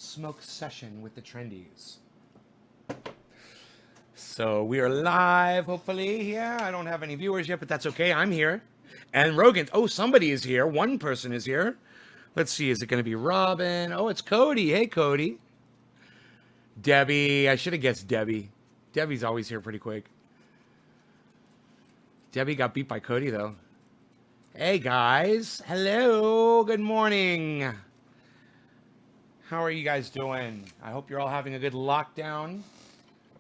smoke session with the trendies. So we are live, hopefully. Yeah, I don't have any viewers yet, but that's okay. I'm here. And Rogan, oh, somebody is here. One person is here. Let's see, is it going to be Robin? Oh, it's Cody. Hey, Cody. Debbie. I should have guessed Debbie. Debbie's always here pretty quick. Debbie got beat by Cody, though. Hey, guys. Hello. Good morning. How are you guys doing? I hope you're all having a good lockdown.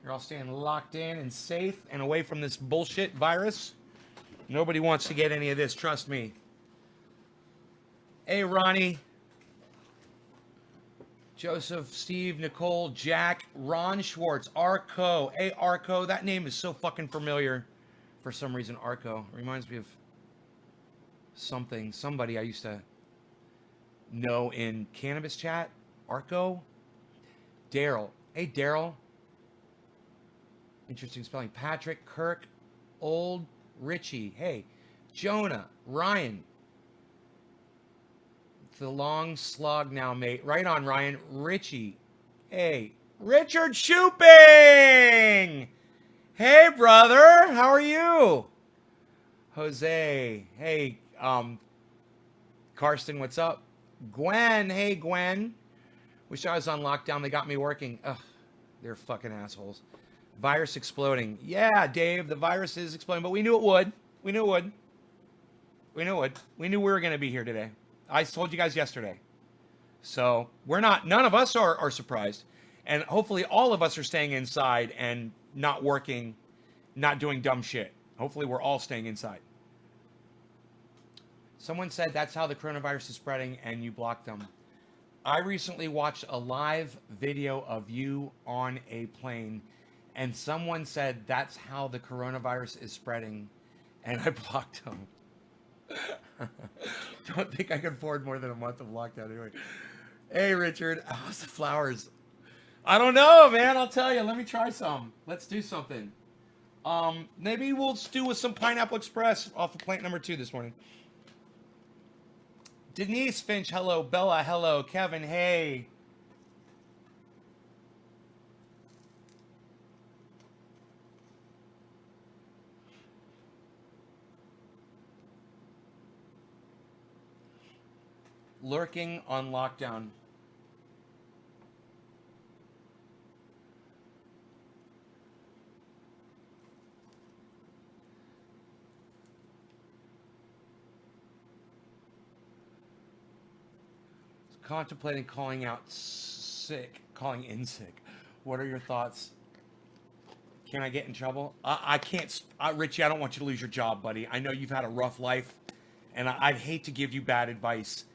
You're all staying locked in and safe and away from this bullshit virus. Nobody wants to get any of this, trust me. Hey, Ronnie. Joseph, Steve, Nicole, Jack, Ron Schwartz, Arco. Hey, Arco, that name is so fucking familiar. For some reason, Arco. Reminds me of somebody I used to know in cannabis chat. Arco. Daryl. Hey, Daryl. Interesting spelling. Patrick, Kirk, Old, Richie. Hey, Jonah, Ryan. It's a long slog now, mate. Right on, Ryan. Richie. Hey, Richard Shooping. Hey, brother. How are you? Jose. Hey, Karsten, what's up? Gwen. Hey, Gwen. Wish I was on lockdown. They got me working. Ugh, they're fucking assholes. Virus exploding. Yeah, Dave, the virus is exploding, but we knew it would. We knew it would. We knew it would. We knew we were going to be here today. I told you guys yesterday. So we're not, none of us are surprised. And hopefully all of us are staying inside and not working, not doing dumb shit. Hopefully we're all staying inside. Someone said that's how the coronavirus is spreading and you blocked them. I recently watched a live video of you on a plane and someone said that's how the coronavirus is spreading and I blocked them. Don't think I can afford more than a month of lockdown anyway. Hey, Richard. How's the flowers? I don't know, man. I'll tell you. Let me try some. Let's do something. Maybe we'll do with some Pineapple Express off of plant number 2 this morning. Denise Finch, hello. Bella, hello. Kevin, hey. Lurking on lockdown. Contemplating calling out sick, calling in sick. What are your thoughts? Can I get in trouble? I can't, Richie, I don't want you to lose your job, buddy. I know you've had a rough life, and I'd hate to give you bad advice.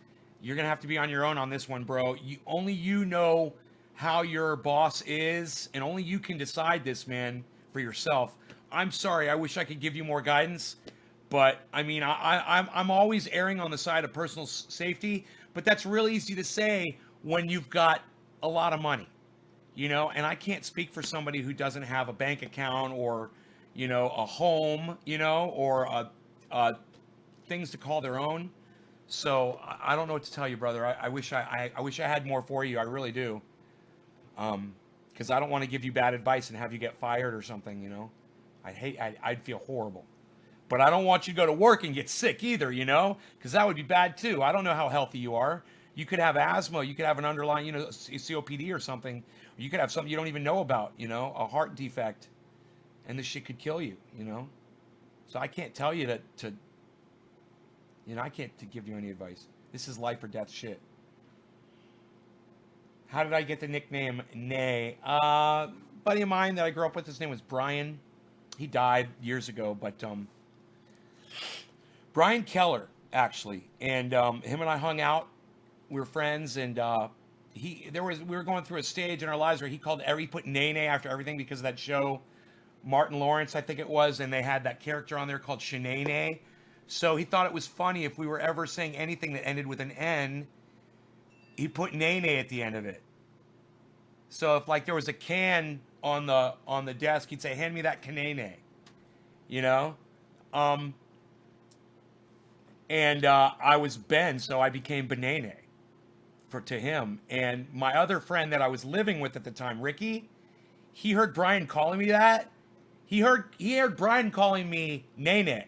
You're going to have to be on your own on this one, bro. Only you know how your boss is, and only you can decide this, man, for yourself. I'm sorry. I wish I could give you more guidance, but, I mean, I'm always erring on the side of personal safety, but that's really easy to say when you've got a lot of money, you know, and I can't speak for somebody who doesn't have a bank account or, you know, a home, you know, or things to call their own. So I don't know what to tell you, brother. I wish I had more for you. I really do. Because I don't want to give you bad advice and have you get fired or something, you know. I'd feel horrible. But I don't want you to go to work and get sick either, you know, because that would be bad too. I don't know how healthy you are. You could have asthma. You could have an underlying, you know, COPD or something. Or you could have something you don't even know about, you know, a heart defect. And this shit could kill you, you know. So I can't tell you to you know, I can't give you any advice. This is life or death shit. How did I get the nickname Nay? Buddy of mine that I grew up with, his name was Brian. He died years ago, but Brian Keller, actually. And him and I hung out. We were friends, and we were going through a stage in our lives where he put Nay after everything because of that show, Martin Lawrence, I think it was, and they had that character on there called Shanae. So he thought it was funny if we were ever saying anything that ended with an N, he put Nene at the end of it. So if like there was a can on the desk, he'd say, "Hand me that canene," you know. And I was Ben, so I became Banane to him. And my other friend that I was living with at the time, Ricky, he heard Brian calling me that. He heard Brian calling me Nene.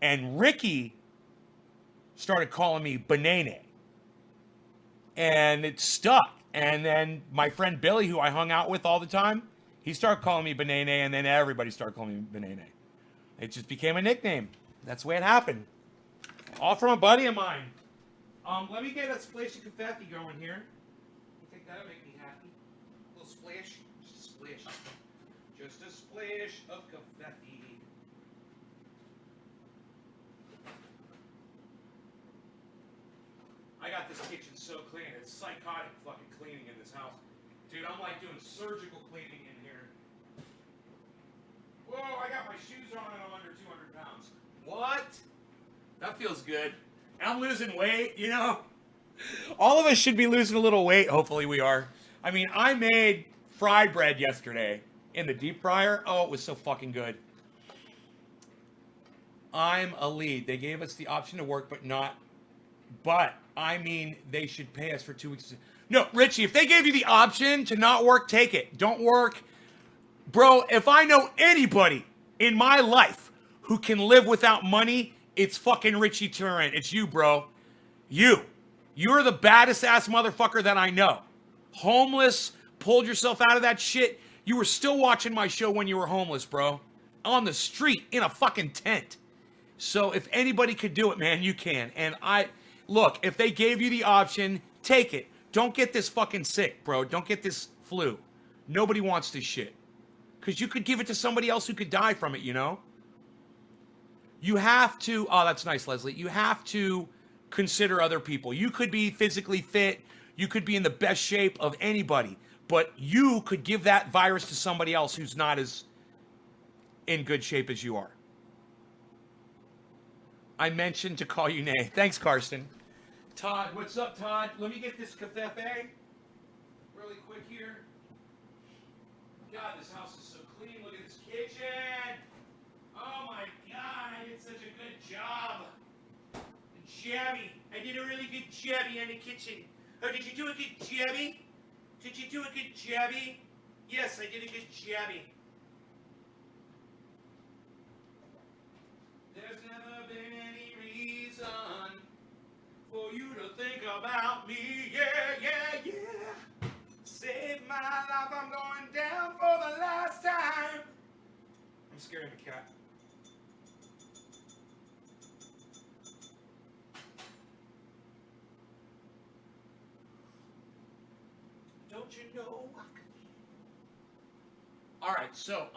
And Ricky started calling me Banane. And it stuck. And then my friend Billy, who I hung out with all the time, he started calling me Banane, and then everybody started calling me Banane. It just became a nickname. That's the way it happened. All from a buddy of mine. Let me get a splash of confetti going here. I think that'll make me happy. A little splash. Just a splash. Just a splash of confetti. I got this kitchen so clean. It's psychotic fucking cleaning in this house. Dude, I'm like doing surgical cleaning in here. Whoa, I got my shoes on and I'm under 200 pounds. What? That feels good. And I'm losing weight, you know? All of us should be losing a little weight. Hopefully we are. I mean, I made fry bread yesterday in the deep fryer. Oh, it was so fucking good. I'm a lead. They gave us the option to work, but I mean, they should pay us for 2 weeks. No, Richie, if they gave you the option to not work, take it. Don't work. Bro, if I know anybody in my life who can live without money, it's fucking Richie Turin. It's you, bro. You're the baddest ass motherfucker that I know. Homeless, pulled yourself out of that shit. You were still watching my show when you were homeless, bro. On the street, in a fucking tent. So if anybody could do it, man, you can. And look, if they gave you the option, take it. Don't get this fucking sick, bro. Don't get this flu. Nobody wants this shit. Because you could give it to somebody else who could die from it, you know? You have to, oh, that's nice, Leslie. You have to consider other people. You could be physically fit. You could be in the best shape of anybody. But you could give that virus to somebody else who's not as in good shape as you are. I mentioned to call you Nay. Thanks, Karsten. Todd, what's up, Todd? Let me get this cafe really quick here. God, this house is so clean. Look at this kitchen. Oh my God, I did such a good job. Jabby. I did a really good jabby in the kitchen. Oh, did you do a good jabby? Did you do a good jabby? Yes, I did a good jabby. There's never been any reason for you to think about me. Yeah, yeah, yeah. Save my life, I'm going down for the last time. I'm scaring the cat. Don't you know I could... All right, so,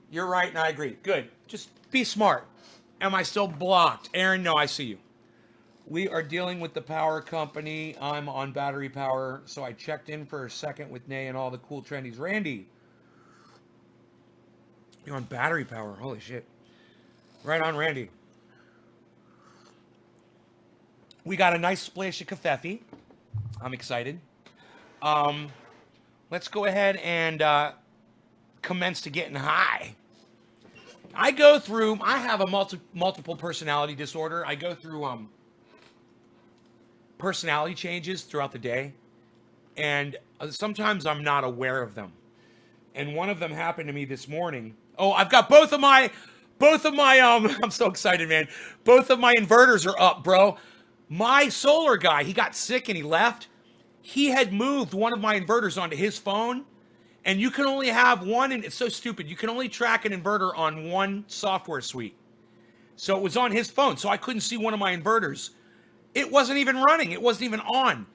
you're right and I agree. Good. Just be smart. Am I still blocked? Aaron, no, I see you. We are dealing with the power company. I'm on battery power, so I checked in for a second with Nay and all the cool trendies. Randy, you're on battery power. Holy shit. Right on, Randy. We got a nice splash of covfefe. I'm excited. Let's go ahead and commence to getting high. I have a multiple personality disorder. I go through personality changes throughout the day, and sometimes I'm not aware of them. And one of them happened to me this morning. Oh, I've got both of my I'm so excited, man. Both of my inverters are up, bro. My solar guy, he got sick and he left. He had moved one of my inverters onto his phone, and you can only have one, and it's so stupid. You can only track an inverter on one software suite. So it was on his phone, so I couldn't see one of my inverters. It wasn't even running. It wasn't even on.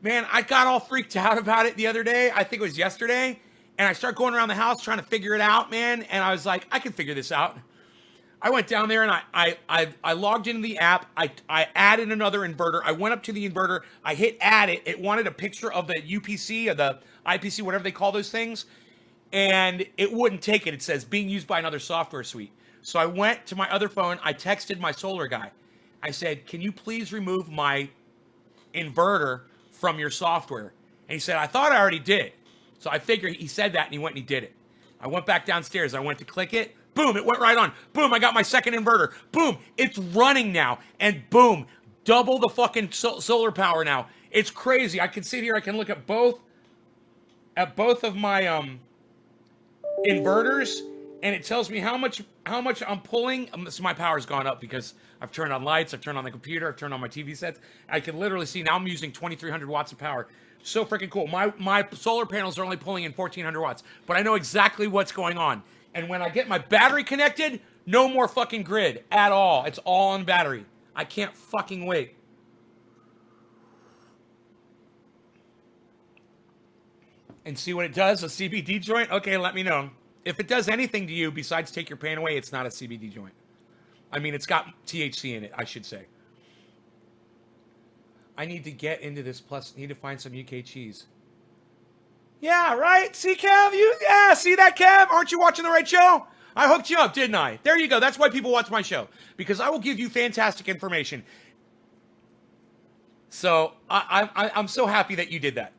Man, I got all freaked out about it the other day. I think it was yesterday. And I started going around the house trying to figure it out, man. And I was like, I can figure this out. I went down there and I logged into the app. I added another inverter. I went up to the inverter. I hit add it. It wanted a picture of the UPC or the IPC, whatever they call those things. And it wouldn't take it. It says being used by another software suite. So I went to my other phone. I texted my solar guy. I said, can you please remove my inverter from your software? And he said, I thought I already did. So I figured he said that and he went and he did it. I went back downstairs. I went to click it. Boom, it went right on. Boom, I got my second inverter. Boom, it's running now. And boom, double the fucking solar power now. It's crazy. I can sit here. I can look at both of my inverters, and it tells me how much I'm pulling. So my power's gone up because I've turned on lights, I've turned on the computer, I've turned on my TV sets. I can literally see now I'm using 2,300 watts of power. So freaking cool. My solar panels are only pulling in 1,400 watts, but I know exactly what's going on. And when I get my battery connected, no more fucking grid at all. It's all on battery. I can't fucking wait. And see what it does, a CBD joint? Okay, let me know. If it does anything to you besides take your pain away, it's not a CBD joint. I mean, it's got THC in it, I should say. I need to get into this, plus need to find some UK cheese. Yeah, right? See, Kev? See that, Kev? Aren't you watching the right show? I hooked you up, didn't I? There you go. That's why people watch my show. Because I will give you fantastic information. So, I'm so happy that you did that.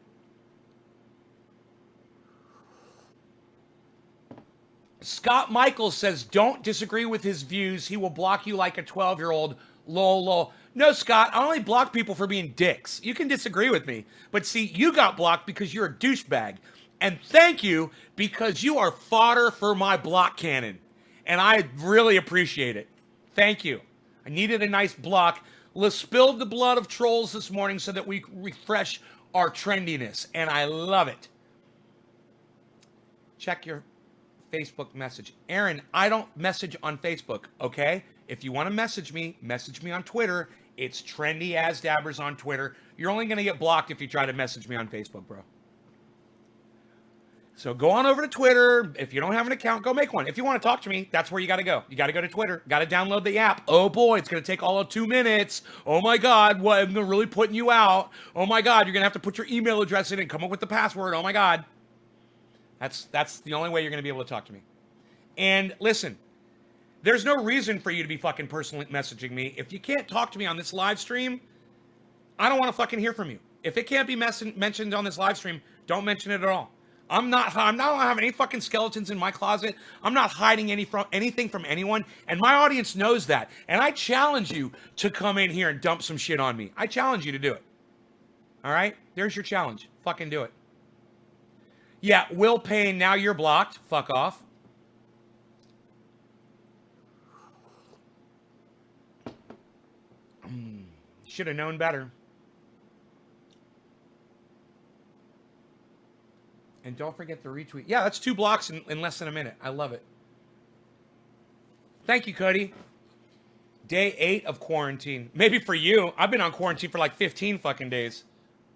Scott Michaels says, don't disagree with his views. He will block you like a 12-year-old. Lol, lol. No, Scott, I only block people for being dicks. You can disagree with me. But see, you got blocked because you're a douchebag. And thank you, because you are fodder for my block cannon. And I really appreciate it. Thank you. I needed a nice block. Let's spill the blood of trolls this morning so that we refresh our trendiness. And I love it. Check your Facebook message. Aaron, I don't message on Facebook, okay? If you want to message me on Twitter. It's Trendy as Dabbers on Twitter. You're only going to get blocked if you try to message me on Facebook, bro. So go on over to Twitter. If you don't have an account, go make one. If you want to talk to me, that's where you got to go. You got to go to Twitter. Got to download the app. Oh boy, it's going to take all of 2 minutes. Oh my God, what? I'm really putting you out. Oh my God, you're going to have to put your email address in and come up with the password. Oh my God. That's the only way you're going to be able to talk to me. And listen, there's no reason for you to be fucking personally messaging me. If you can't talk to me on this live stream, I don't want to fucking hear from you. If it can't be mentioned on this live stream, don't mention it at all. I'm not having any fucking skeletons in my closet. I'm not hiding anything from anyone. And my audience knows that. And I challenge you to come in here and dump some shit on me. I challenge you to do it. All right? There's your challenge. Fucking do it. Yeah, Will Payne, now you're blocked. Fuck off. Should have known better. And don't forget to retweet. Yeah, that's 2 blocks in less than a minute. I love it. Thank you, Cody. Day 8 of quarantine. Maybe for you. I've been on quarantine for like 15 fucking days.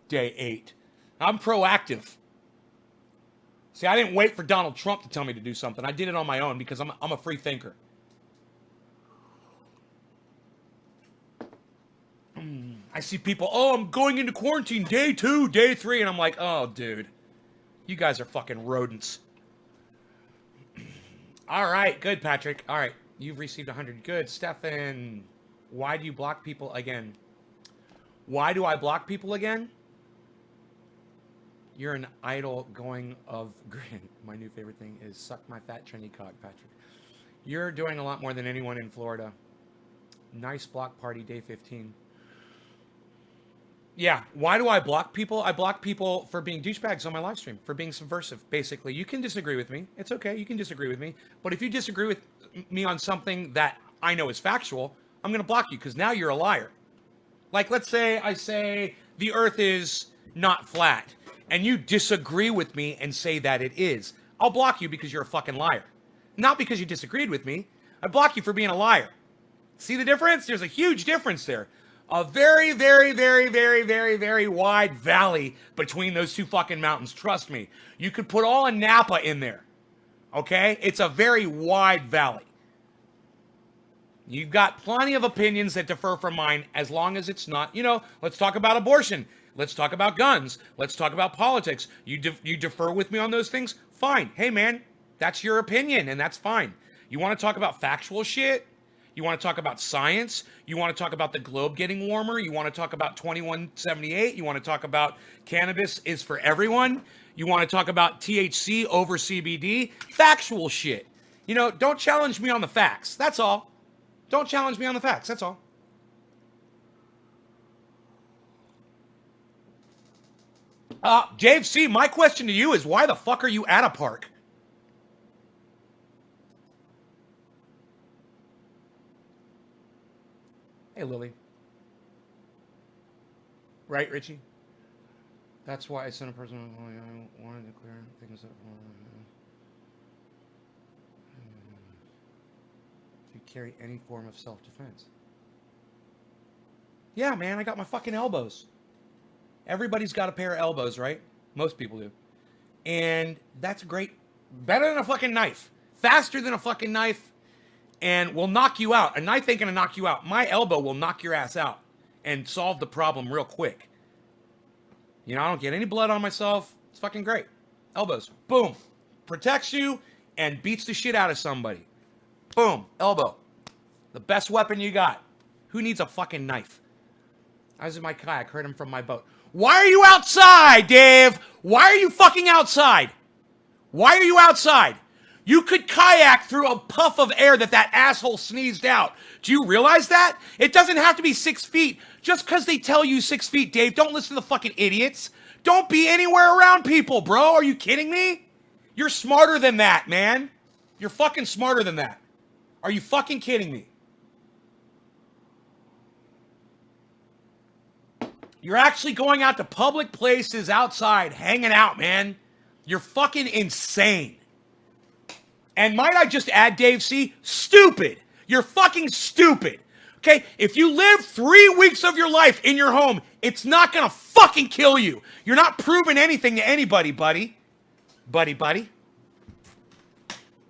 Day 8. I'm proactive. See, I didn't wait for Donald Trump to tell me to do something. I did it on my own because I'm a free thinker. I see people, oh, I'm going into quarantine, day 2, day 3. And I'm like, oh, dude. You guys are fucking rodents. All right, good, Patrick. All right, you've received 100. Good. Stefan, why do you block people again? Why do I block people again? You're an idol going of grin. My new favorite thing is suck my fat trendy cock, Patrick. You're doing a lot more than anyone in Florida. Nice block party, day 15. Yeah, why do I block people? I block people for being douchebags on my live stream, for being subversive, basically. You can disagree with me. It's okay, you can disagree with me. But if you disagree with me on something that I know is factual, I'm going to block you because now you're a liar. Like, let's say I say the earth is not flat, and you disagree with me and say that it is. I'll block you because you're a fucking liar. Not because you disagreed with me. I block you for being a liar. See the difference? There's a huge difference there. A very, very, very, very, very, very wide valley between those 2 fucking mountains. Trust me. You could put all of Napa in there. Okay? It's a very wide valley. You've got plenty of opinions that differ from mine as long as it's not, let's talk about abortion. Let's talk about guns. Let's talk about politics. You defer with me on those things? Fine. Hey, man, that's your opinion, and that's fine. You want to talk about factual shit? You want to talk about science? You want to talk about the globe getting warmer? You want to talk about 2178? You want to talk about cannabis is for everyone? You want to talk about THC over CBD? Factual shit. Don't challenge me on the facts. That's all. Don't challenge me on the facts. That's all. Dave C., my question to you is, why the fuck are you at a park? Hey, Lily. Right, Richie? That's why I sent a person. I wanted to clear things up. If you carry any form of self-defense. Yeah, man, I got my fucking elbows. Everybody's got a pair of elbows, right? Most people do. And that's great. Better than a fucking knife. Faster than a fucking knife. And will knock you out. A knife ain't gonna knock you out. My elbow will knock your ass out and solve the problem real quick. You know, I don't get any blood on myself. It's fucking great. Elbows. Boom. Protects you and beats the shit out of somebody. Boom. Elbow. The best weapon you got. Who needs a fucking knife? I was in my kayak. Heard him from my boat. Why are you outside, Dave? Why are you fucking outside? Why are you outside? You could kayak through a puff of air that asshole sneezed out. Do you realize that? It doesn't have to be 6 feet. Just because they tell you 6 feet, Dave, don't listen to the fucking idiots. Don't be anywhere around people, bro. Are you kidding me? You're smarter than that, man. You're fucking smarter than that. Are you fucking kidding me? You're actually going out to public places outside, hanging out, man. You're fucking insane. And might I just add, Dave C., stupid. You're fucking stupid. Okay? If you live 3 weeks of your life in your home, it's not gonna fucking kill you. You're not proving anything to anybody, buddy. Buddy.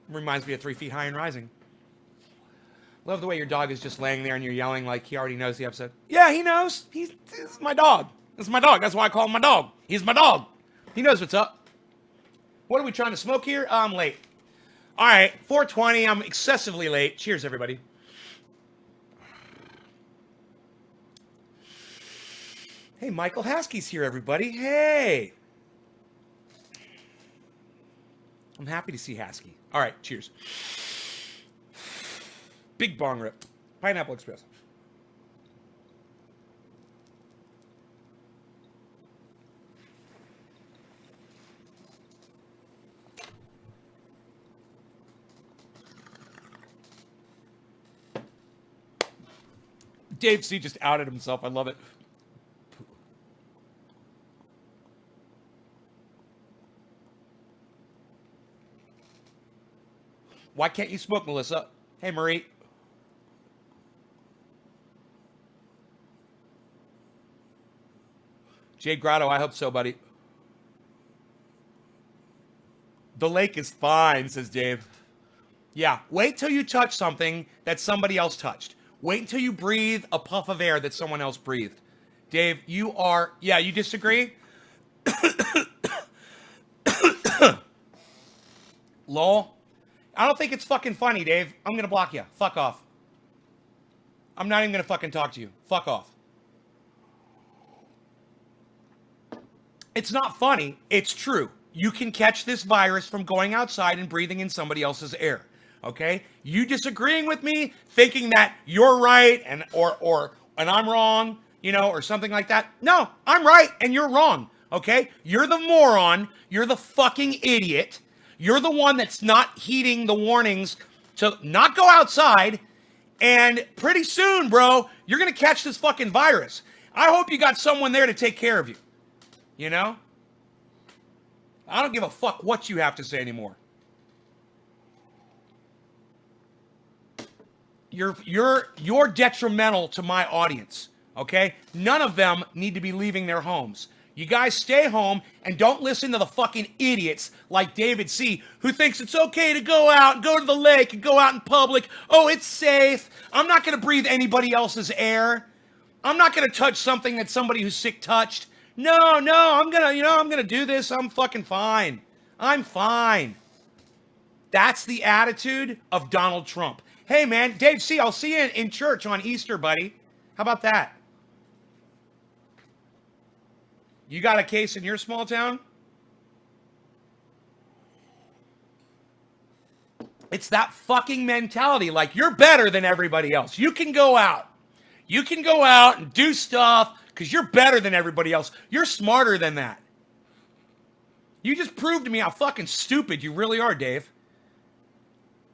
Reminds me of 3 Feet High and Rising. Love the way your dog is just laying there and you're yelling like he already knows the episode. Yeah, he knows. This is my dog. This is my dog. That's why I call him my dog. He's my dog. He knows what's up. What are we trying to smoke here? I'm late. All right, 4:20. I'm excessively late. Cheers, everybody. Hey, Michael Haskey's here, everybody. Hey. I'm happy to see Haskey. All right, cheers. Big bong rip. Pineapple Express. Dave C. just outed himself. I love it. Why can't you smoke, Melissa? Hey, Marie. Jade Grotto, I hope so, buddy. The lake is fine, says Dave. Yeah, wait till you touch something that somebody else touched. Wait until you breathe a puff of air that someone else breathed. Dave, you are... Yeah, you disagree? Lol. I don't think it's fucking funny, Dave. I'm gonna block you. Fuck off. I'm not even gonna fucking talk to you. Fuck off. It's not funny. It's true. You can catch this virus from going outside and breathing in somebody else's air. Okay? You disagreeing with me, thinking that you're right and I'm wrong, you know, or something like that. No, I'm right and you're wrong. Okay? You're the moron. You're the fucking idiot. You're the one that's not heeding the warnings to not go outside. And pretty soon, bro, you're going to catch this fucking virus. I hope you got someone there to take care of you. You know? I don't give a fuck what you have to say anymore. You're detrimental to my audience, okay? None of them need to be leaving their homes. You guys stay home and don't listen to the fucking idiots like David C., who thinks it's okay to go out and go to the lake and go out in public. Oh, it's safe. I'm not going to breathe anybody else's air. I'm not going to touch something that somebody who's sick touched. No, I'm going to do this. I'm fucking fine. I'm fine. That's the attitude of Donald Trump. Hey, man, Dave C., I'll see you in church on Easter, buddy. How about that? You got a case in your small town? It's that fucking mentality. Like, you're better than everybody else. You can go out. You can go out and do stuff because you're better than everybody else. You're smarter than that. You just proved to me how fucking stupid you really are, Dave.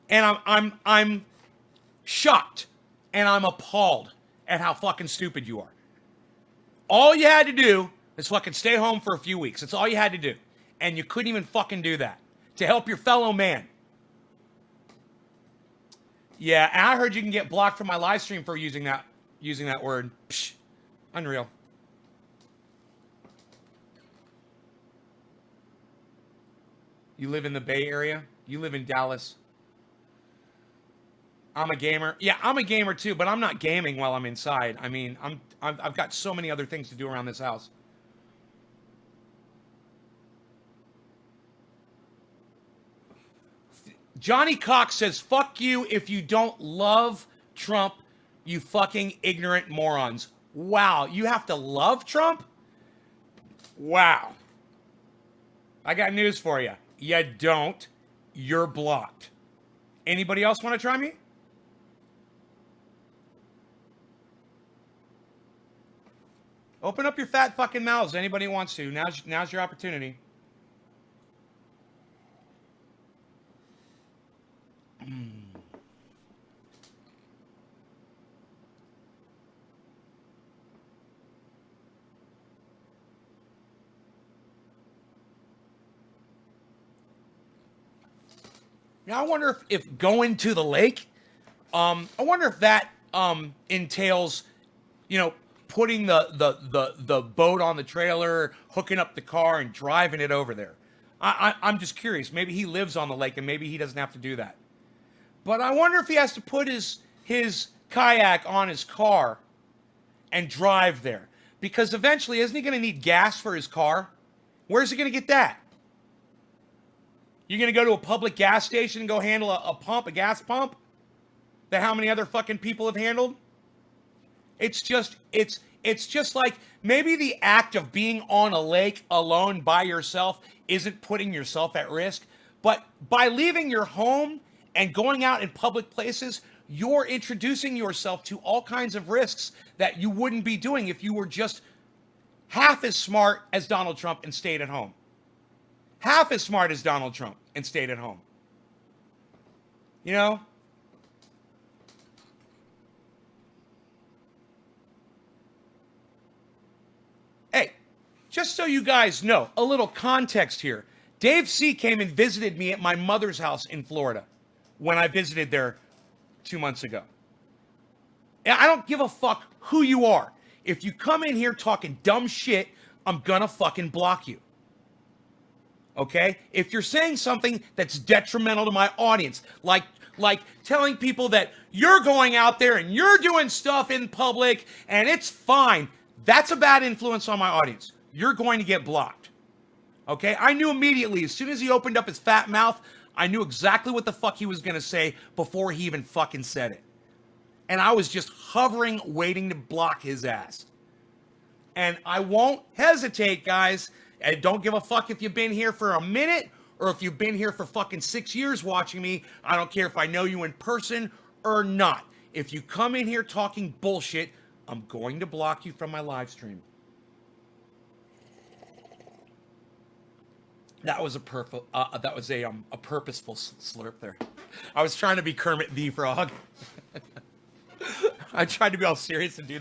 And I'm shocked and I'm appalled at how fucking stupid you are. All you had to do is fucking stay home for a few weeks. That's all you had to do. And you couldn't even fucking do that to help your fellow man. Yeah, and I heard you can get blocked from my live stream for using that word. Psh, unreal. You live in the Bay Area? You live in Dallas? I'm a gamer. Yeah, I'm a gamer too, but I'm not gaming while I'm inside. I mean, I've got so many other things to do around this house. Johnny Cox says, fuck you if you don't love Trump, you fucking ignorant morons. Wow, you have to love Trump? Wow. I got news for you. You don't. You're blocked. Anybody else want to try me? Open up your fat fucking mouths. Anybody wants to. Now's your opportunity. Now, I wonder if going to the lake, I wonder if that entails, putting the boat on the trailer, hooking up the car, and driving it over there. I'm just curious. Maybe he lives on the lake, and maybe he doesn't have to do that. But I wonder if he has to put his kayak on his car and drive there. Because eventually, isn't he going to need gas for his car? Where's he going to get that? You're going to go to a public gas station and go handle a gas pump? That how many other fucking people have handled? It's just like maybe the act of being on a lake alone by yourself isn't putting yourself at risk. But by leaving your home and going out in public places, you're introducing yourself to all kinds of risks that you wouldn't be doing if you were just half as smart as Donald Trump and stayed at home. Half as smart as Donald Trump and stayed at home. You know? Hey, just so you guys know, a little context here. Dave C. came and visited me at my mother's house in Florida when I visited there 2 months ago. And I don't give a fuck who you are. If you come in here talking dumb shit, I'm gonna fucking block you. Okay? If you're saying something that's detrimental to my audience, like telling people that you're going out there and you're doing stuff in public and it's fine, that's a bad influence on my audience. You're going to get blocked. Okay? I knew immediately, as soon as he opened up his fat mouth, I knew exactly what the fuck he was going to say before he even fucking said it. And I was just hovering, waiting to block his ass. And I won't hesitate, guys. And don't give a fuck if you've been here for a minute or if you've been here for fucking 6 years watching me. I don't care if I know you in person or not. If you come in here talking bullshit, I'm going to block you from my live stream. That was a purposeful slurp there. I was trying to be Kermit the Frog. I tried to be all serious and do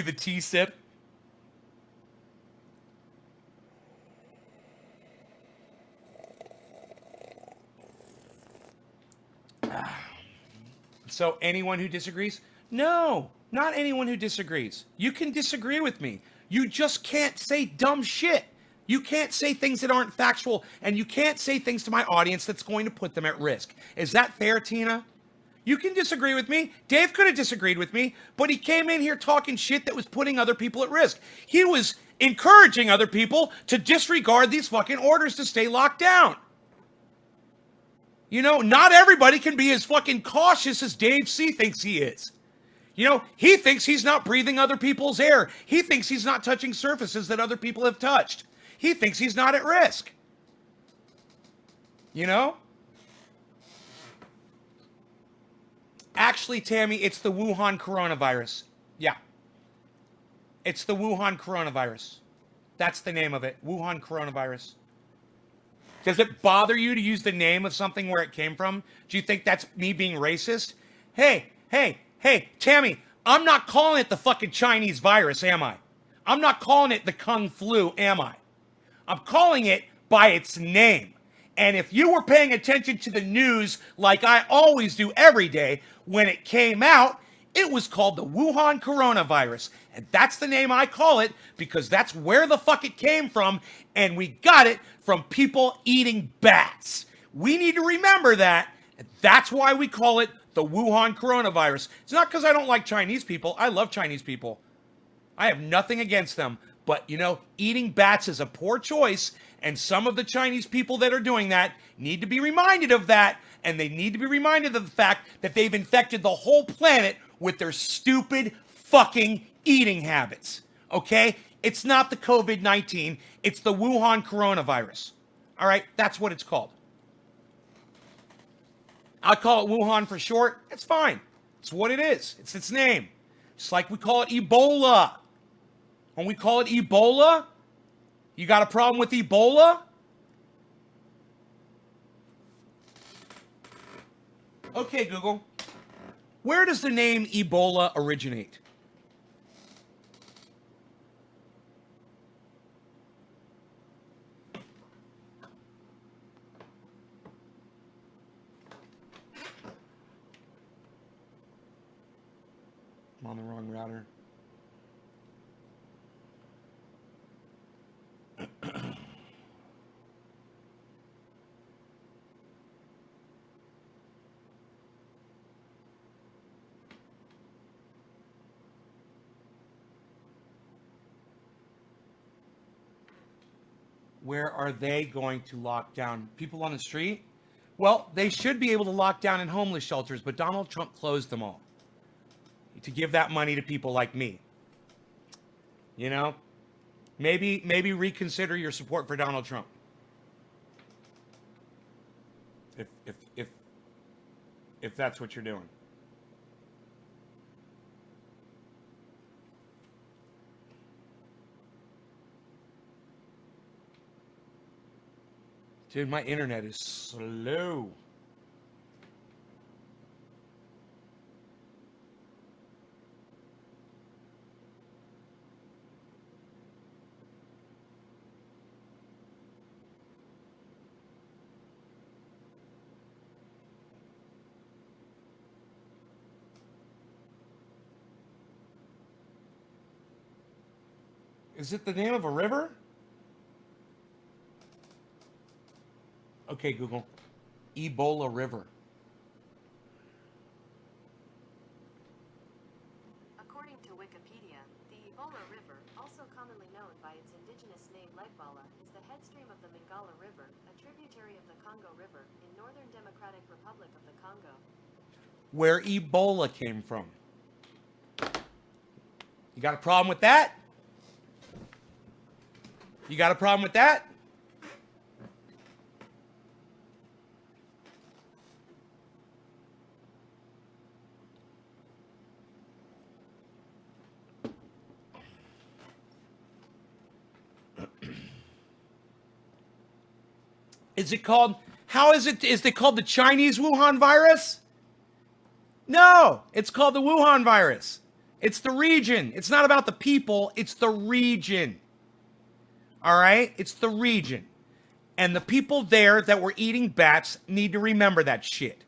the tea sip. So anyone who disagrees? No, not anyone who disagrees. You can disagree with me. You just can't say dumb shit. You can't say things that aren't factual, and you can't say things to my audience that's going to put them at risk. Is that fair, Tina? You can disagree with me. Dave could have disagreed with me, but he came in here talking shit that was putting other people at risk. He was encouraging other people to disregard these fucking orders to stay locked down. You know, not everybody can be as fucking cautious as Dave C. thinks he is. You know, he thinks he's not breathing other people's air. He thinks he's not touching surfaces that other people have touched. He thinks he's not at risk. You know? Actually, Tammy, it's the Wuhan coronavirus. Yeah. It's the Wuhan coronavirus. That's the name of it. Wuhan coronavirus. Does it bother you to use the name of something where it came from? Do you think that's me being racist? Hey, Tammy, I'm not calling it the fucking Chinese virus, am I? I'm not calling it the Kung Flu, am I? I'm calling it by its name. And if you were paying attention to the news like I always do every day, when it came out, it was called the Wuhan coronavirus. And that's the name I call it because that's where the fuck it came from. And we got it from people eating bats. We need to remember that. And that's why we call it the Wuhan coronavirus. It's not because I don't like Chinese people. I love Chinese people. I have nothing against them. But, you know, eating bats is a poor choice. And some of the Chinese people that are doing that need to be reminded of that. And they need to be reminded of the fact that they've infected the whole planet with their stupid fucking eating habits. Okay? It's not the COVID-19. It's the Wuhan coronavirus. All right? That's what it's called. I call it Wuhan for short. It's fine. It's what it is. It's its name. Just like we call it Ebola. When we call it Ebola, you got a problem with Ebola? Okay, Google. Where does the name Ebola originate? I'm on the wrong router. Where are they going to lock down? People on the street? Well, they should be able to lock down in homeless shelters, but Donald Trump closed them all to give that money to people like me. You know? Maybe reconsider your support for Donald Trump. If that's what you're doing. Dude, my internet is slow. Is it the name of a river? Okay, Google. Ebola River. According to Wikipedia, the Ebola River, also commonly known by its indigenous name Legbala, is the headstream of the Mingala River, a tributary of the Congo River, in Northern Democratic Republic of the Congo. Where Ebola came from. You got a problem with that? You got a problem with that? Is it called, is it called the Chinese Wuhan virus? No, it's called the Wuhan virus. It's the region. It's not about the people, it's the region. All right? It's the region. And the people there that were eating bats need to remember that shit.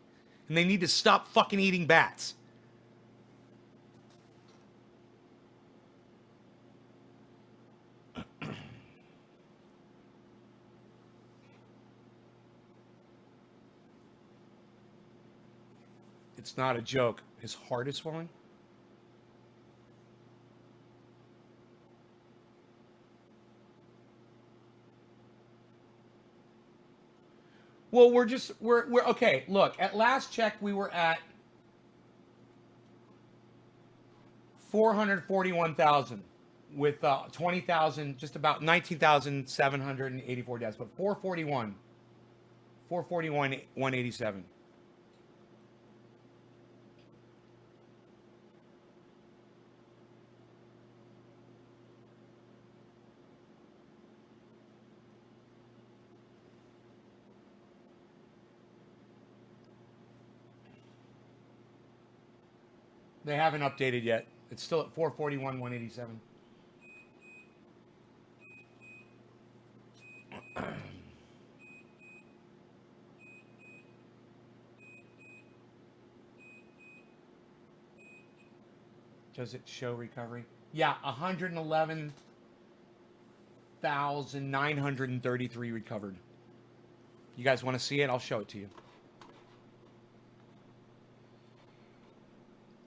And they need to stop fucking eating bats. It's not a joke. His heart is swelling. Well, we're okay. Look, at last check, we were at 441,000 with 20,000, just about 19,784 deaths, but 441, 187. They haven't updated yet. It's still at 441, 187. Does it show recovery? Yeah, 111,933 recovered. You guys want to see it? I'll show it to you.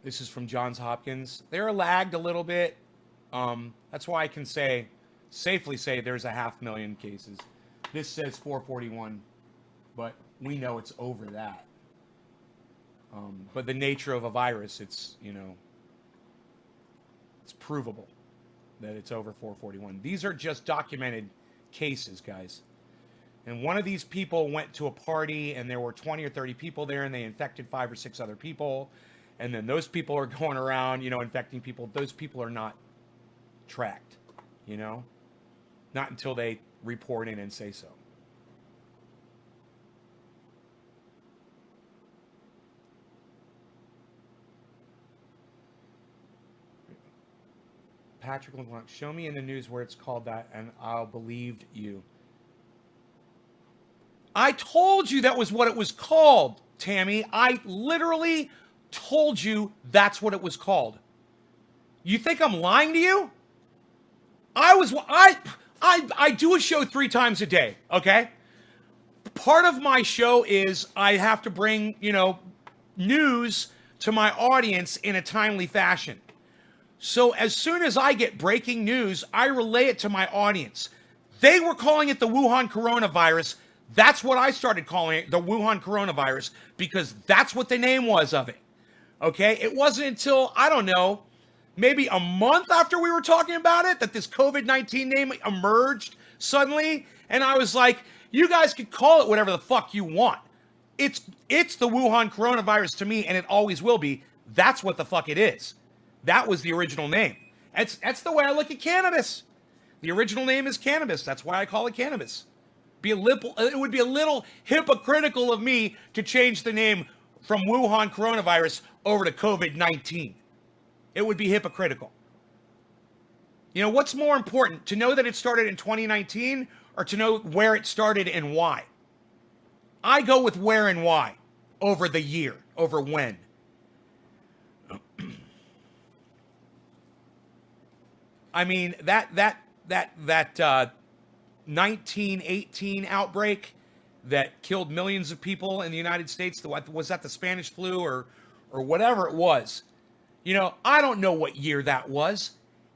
This is from Johns Hopkins. They're lagged a little bit. That's why I can safely say there's 500,000 cases. This says 441, but we know it's over that. But the nature of a virus, it's provable that it's over 441. These are just documented cases, guys. And one of these people went to a party and there were 20 or 30 people there and they infected 5 or 6 other people. And then those people are going around, infecting people. Those people are not tracked, not until they report in and say so. Patrick LeBlanc, show me in the news where it's called that, and I'll believe you. I told you that was what it was called, Tammy. I literally told you that's what it was called. You think I'm lying to you? I do a show 3 times a day, okay? Part of my show is I have to bring, news to my audience in a timely fashion. So as soon as I get breaking news, I relay it to my audience. They were calling it the Wuhan coronavirus. That's what I started calling it, the Wuhan coronavirus, because that's what the name was of it. Okay? It wasn't until, I don't know, maybe a month after we were talking about it that this COVID-19 name emerged suddenly. And I was like, you guys can call it whatever the fuck you want. It's the Wuhan coronavirus to me, and it always will be. That's what the fuck it is. That was the original name. That's the way I look at cannabis. The original name is cannabis. That's why I call it cannabis. It would be a little hypocritical of me to change the name from Wuhan coronavirus over to COVID-19. It would be hypocritical. What's more important, to know that it started in 2019 or to know where it started and why? I go with where and why over the year, over when. I mean, that 1918 outbreak that killed millions of people in the United States, was that the Spanish flu or whatever it was? I don't know what year that was,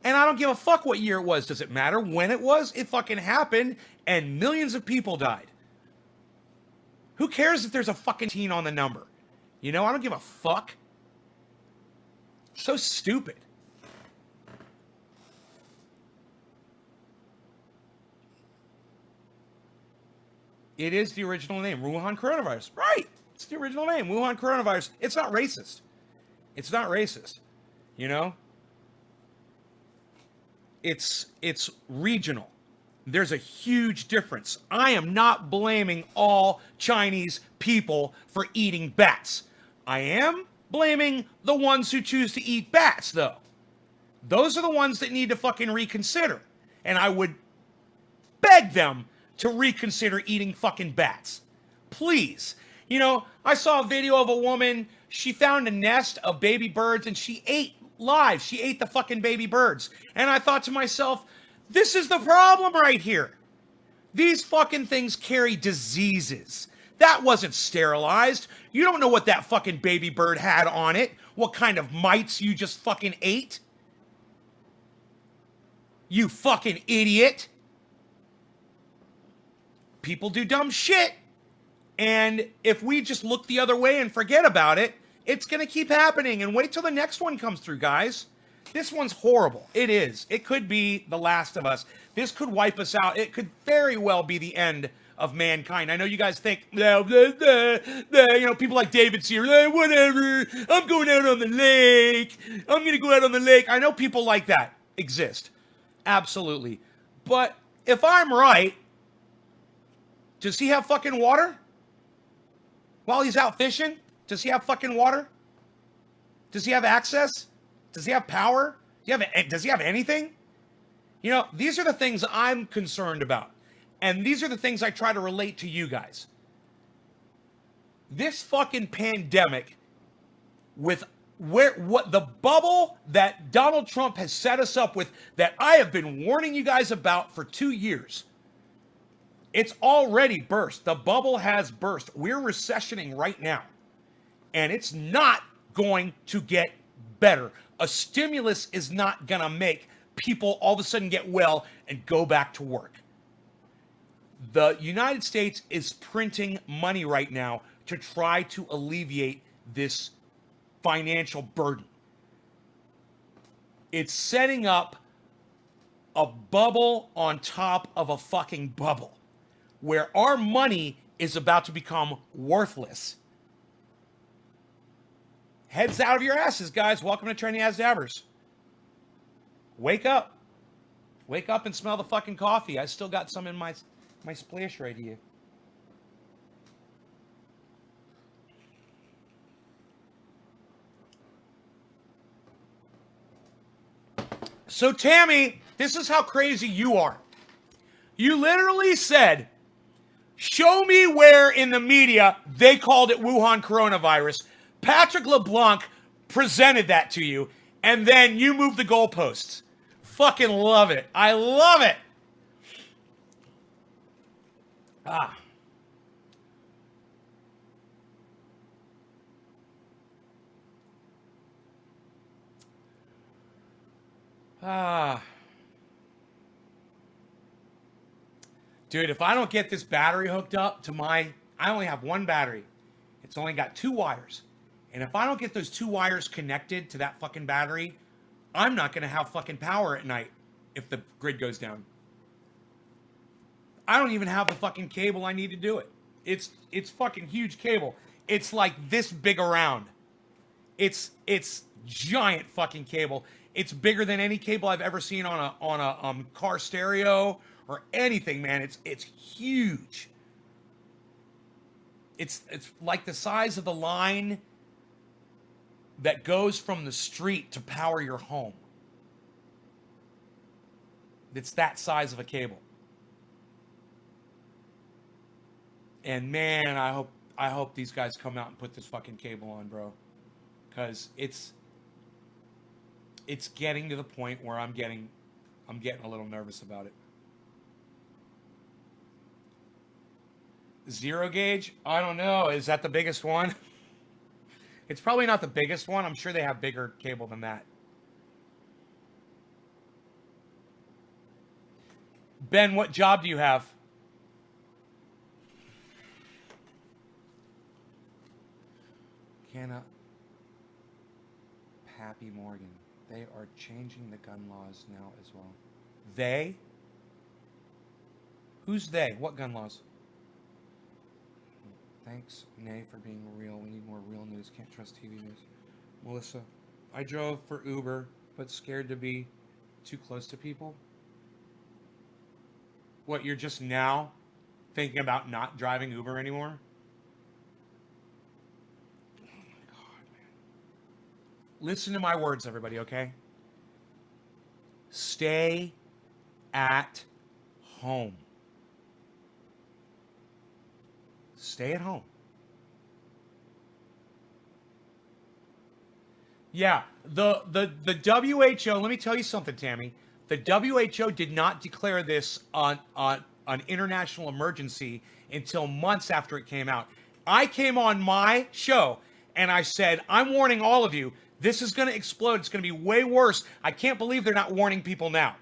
and I don't give a fuck what year it was. Does it matter when it was? It fucking happened, and millions of people died. Who cares if there's a fucking teen on the number? I don't give a fuck. So stupid. It is the original name, Wuhan coronavirus. Right. It's the original name, Wuhan coronavirus. It's not racist. It's not racist. It's regional. There's a huge difference. I am not blaming all Chinese people for eating bats. I am blaming the ones who choose to eat bats, though. Those are the ones that need to fucking reconsider. And I would beg them to reconsider eating fucking bats. Please. I saw a video of a woman, she found a nest of baby birds and she ate live. She ate the fucking baby birds. And I thought to myself, this is the problem right here. These fucking things carry diseases. That wasn't sterilized. You don't know what that fucking baby bird had on it. What kind of mites you just fucking ate. You fucking idiot. People do dumb shit. And if we just look the other way and forget about it, it's going to keep happening. And wait till the next one comes through, guys. This one's horrible. It is. It could be The Last of Us. This could wipe us out. It could very well be the end of mankind. I know you guys think, people like David's here, whatever, I'm going out on the lake. I'm going to go out on the lake. I know people like that exist. Absolutely. But if I'm right, does he have fucking water? While he's out fishing? Does he have fucking water? Does he have access? Does he have power? Does he have anything? You know, these are the things I'm concerned about. And these are the things I try to relate to you guys. This fucking pandemic with what the bubble that Donald Trump has set us up with, that I have been warning you guys about for 2 years. It's already burst. The bubble has burst. We're recessioning right now. And it's not going to get better. A stimulus is not going to make people all of a sudden get well and go back to work. The United States is printing money right now to try to alleviate this financial burden. It's setting up a bubble on top of a fucking bubble where our money is about to become worthless. Heads out of your asses, guys. Welcome to Training As Dabbers. Wake up. Wake up and smell the fucking coffee. I still got some in my splash right here. So, Tammy, this is how crazy you are. You literally said, show me where in the media they called it Wuhan coronavirus. Patrick LeBlanc presented that to you, and then you moved the goalposts. Fucking love it. I love it. Dude, if I don't get this battery hooked up to I only have one battery. It's only got 2 wires. And if I don't get those 2 wires connected to that fucking battery, I'm not going to have fucking power at night if the grid goes down. I don't even have the fucking cable I need to do it. It's fucking huge cable. It's like this big around. It's giant fucking cable. It's bigger than any cable I've ever seen on a car stereo or anything, man. It's huge. It's like the size of the line that goes from the street to power your home. It's that size of a cable. And man, I hope these guys come out and put this fucking cable on, bro. Cause it's getting to the point where I'm getting a little nervous about it. 0 gauge? I don't know. Is that the biggest one? It's probably not the biggest one. I'm sure they have bigger cable than that. Ben, what job do you have? Pappy Morgan. They are changing the gun laws now as well. They? Who's they? What gun laws? Thanks, Nay, for being real. We need more real news. Can't trust TV news. Melissa, I drove for Uber, but scared to be too close to people. What, you're just now thinking about not driving Uber anymore? Oh my God, man. Listen to my words, everybody, okay? Stay at home. Stay at home. Yeah, the WHO, let me tell you something, Tammy. The WHO did not declare this on an international emergency until months after it came out. I came on my show and I said, I'm warning all of you, this is going to explode. It's going to be way worse. I can't believe they're not warning people now.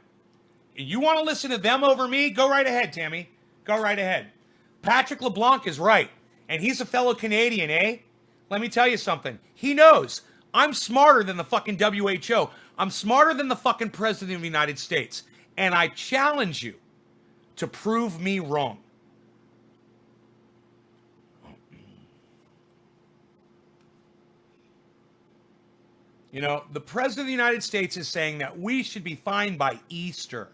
You want to listen to them over me? Go right ahead, Tammy. Go right ahead. Patrick LeBlanc is right. And he's a fellow Canadian, eh? Let me tell you something. He knows. I'm smarter than the fucking WHO. I'm smarter than the fucking President of the United States. And I challenge you to prove me wrong. You know, the President of the United States is saying that we should be fine by Easter.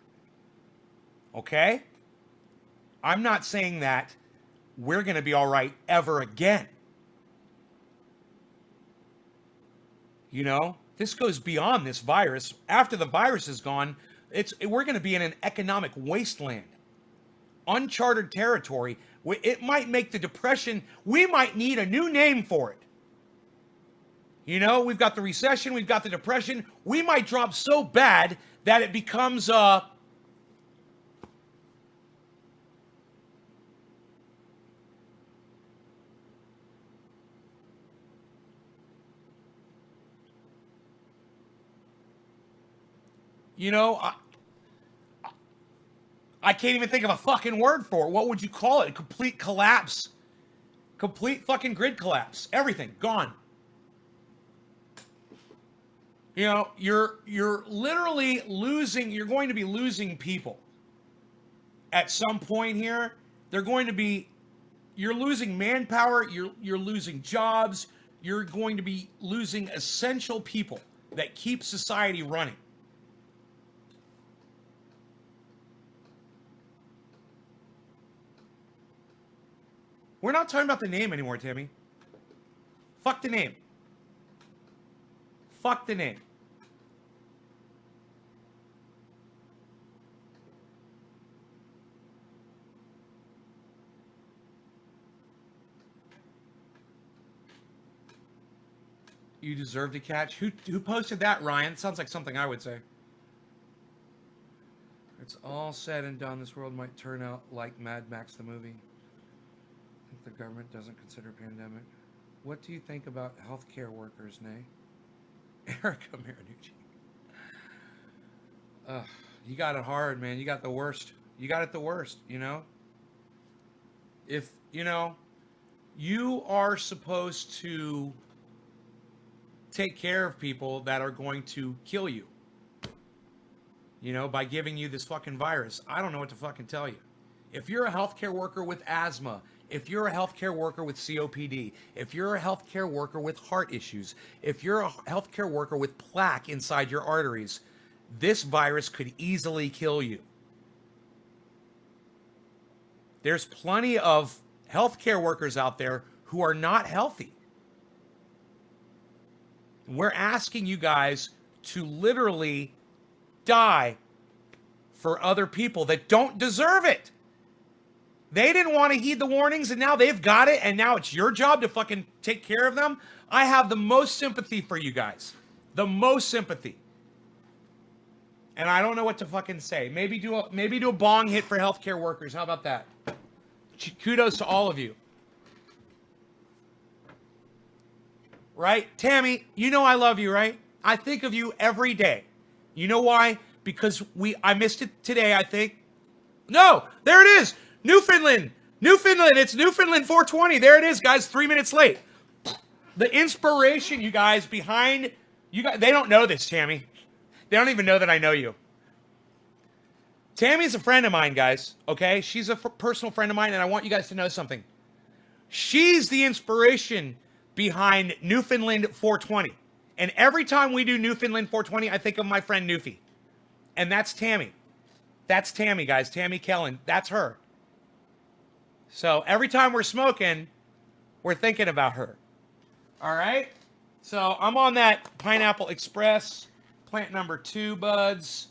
Okay? I'm not saying that we're going to be all right ever again. You know, this goes beyond this virus. After the virus is gone, we're going to be in an economic wasteland, uncharted territory. It might make the depression. We might need a new name for it. You know, we've got the recession, we've got the depression. We might drop so bad that it becomes you know, I can't even think of a fucking word for it. What would you call it? A complete collapse. Complete fucking grid collapse. Everything gone. You know, you're literally losing, you're going to be losing people. At some point here, you're losing manpower, you're losing jobs, you're going to be losing essential people that keep society running. We're not talking about the name anymore, Timmy. Fuck the name. Fuck the name. You deserve to catch. Who posted that, Ryan? Sounds like something I would say. It's all said and done. This world might turn out like Mad Max the movie. I think the government doesn't consider pandemic. What do you think about healthcare workers, Nay? Erica Marinucci. You got it hard, man. You got the worst. You got it the worst, you know? If, you know, you are supposed to take care of people that are going to kill you, you know, by giving you this fucking virus. I don't know what to fucking tell you. If you're a healthcare worker with asthma, if you're a healthcare worker with COPD, if you're a healthcare worker with heart issues, if you're a healthcare worker with plaque inside your arteries, this virus could easily kill you. There's plenty of healthcare workers out there who are not healthy. We're asking you guys to literally die for other people that don't deserve it. They didn't want to heed the warnings, and now they've got it, and now it's your job to fucking take care of them. I have the most sympathy for you guys. The most sympathy. And I don't know what to fucking say. Maybe do a bong hit for healthcare workers. How about that? Kudos to all of you. Right? Tammy, you know I love you, right? I think of you every day. You know why? Because I missed it today, I think. No, there it is. Newfoundland. It's Newfoundland 420. There it is, guys. 3 minutes late. The inspiration, you guys, behind you guys. They don't know this, Tammy. They don't even know that I know you. Tammy's a friend of mine, guys. Okay? She's a personal friend of mine, and I want you guys to know something. She's the inspiration behind Newfoundland 420. And every time we do Newfoundland 420, I think of my friend Newfie. And that's Tammy. That's Tammy, guys. Tammy Kellen. That's her. So every time we're smoking, we're thinking about her. All right? So I'm on that Pineapple Express, plant number 2, buds.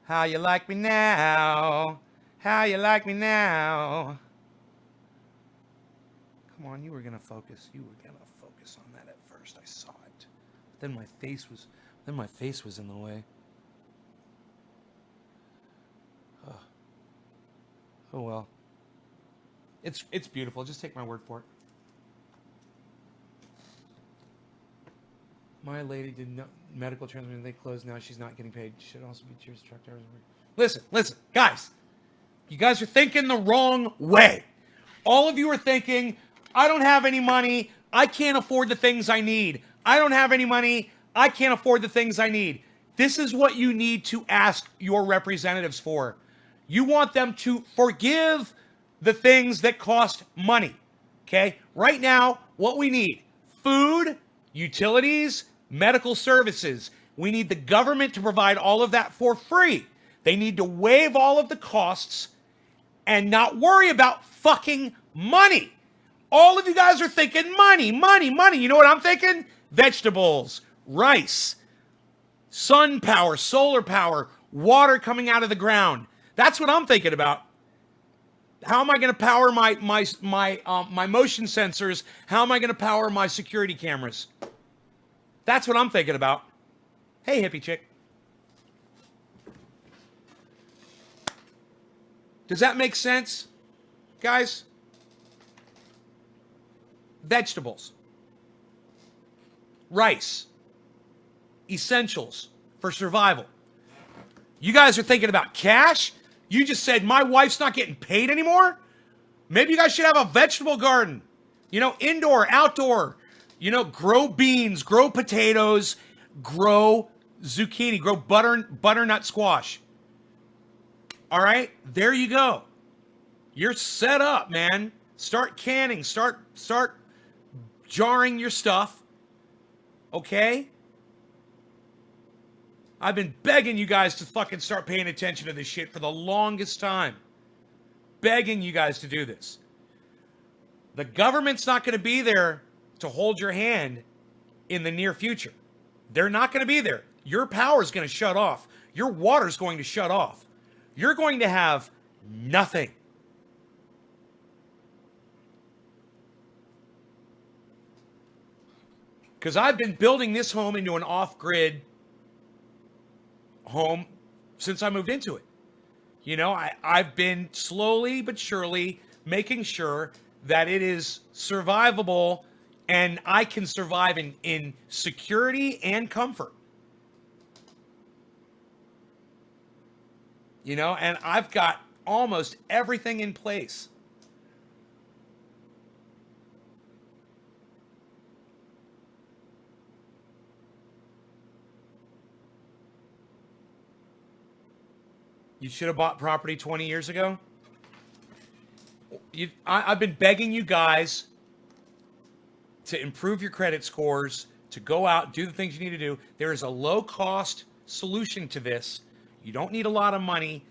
How you like me now? How you like me now? Come on, you were going to focus. You were going to focus on that at first. I saw it. Then my face was in the way. Oh well. It's beautiful. Just take my word for it. My lady did not medical transmission. They closed now. She's not getting paid. Should also be cheers truck drivers. Listen, guys. You guys are thinking the wrong way. All of you are thinking, I don't have any money. I can't afford the things I need. I don't have any money. I can't afford the things I need. This is what you need to ask your representatives for. You want them to forgive the things that cost money. Okay? Right now, what we need, food, utilities, medical services. We need the government to provide all of that for free. They need to waive all of the costs and not worry about fucking money. All of you guys are thinking money, money, money. You know what I'm thinking? Vegetables, rice, sun power, solar power, water coming out of the ground. That's what I'm thinking about. How am I going to power my motion sensors? How am I going to power my security cameras? That's what I'm thinking about. Hey, hippie chick. Does that make sense, guys? Vegetables, rice, essentials for survival. You guys are thinking about cash? You just said my wife's not getting paid anymore? Maybe you guys should have a vegetable garden. You know, indoor, outdoor. You know, grow beans, grow potatoes, grow zucchini, grow butternut squash. All right, there you go. You're set up, man. Start canning, start jarring your stuff. Okay? I've been begging you guys to fucking start paying attention to this shit for the longest time. Begging you guys to do this. The government's not going to be there to hold your hand in the near future. They're not going to be there. Your power is going to shut off. Your water's going to shut off. You're going to have nothing. Because I've been building this home into an off-grid home since I moved into it. You know, I've been slowly but surely making sure that it is survivable and I can survive in security and comfort. You know, and I've got almost everything in place. You should have bought property 20 years ago. I've been begging you guys to improve your credit scores, to go out, do the things you need to do. There is a low-cost solution to this. You don't need a lot of money.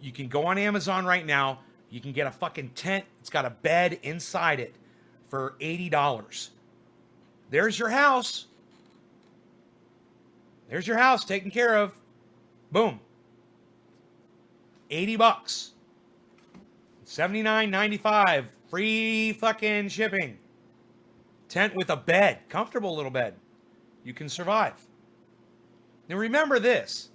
You can go on Amazon right now. You can get a fucking tent. It's got a bed inside it for $80. There's your house. There's your house taken care of. Boom. $80. $79.95. Free fucking shipping. Tent with a bed. Comfortable little bed. You can survive. Now remember this.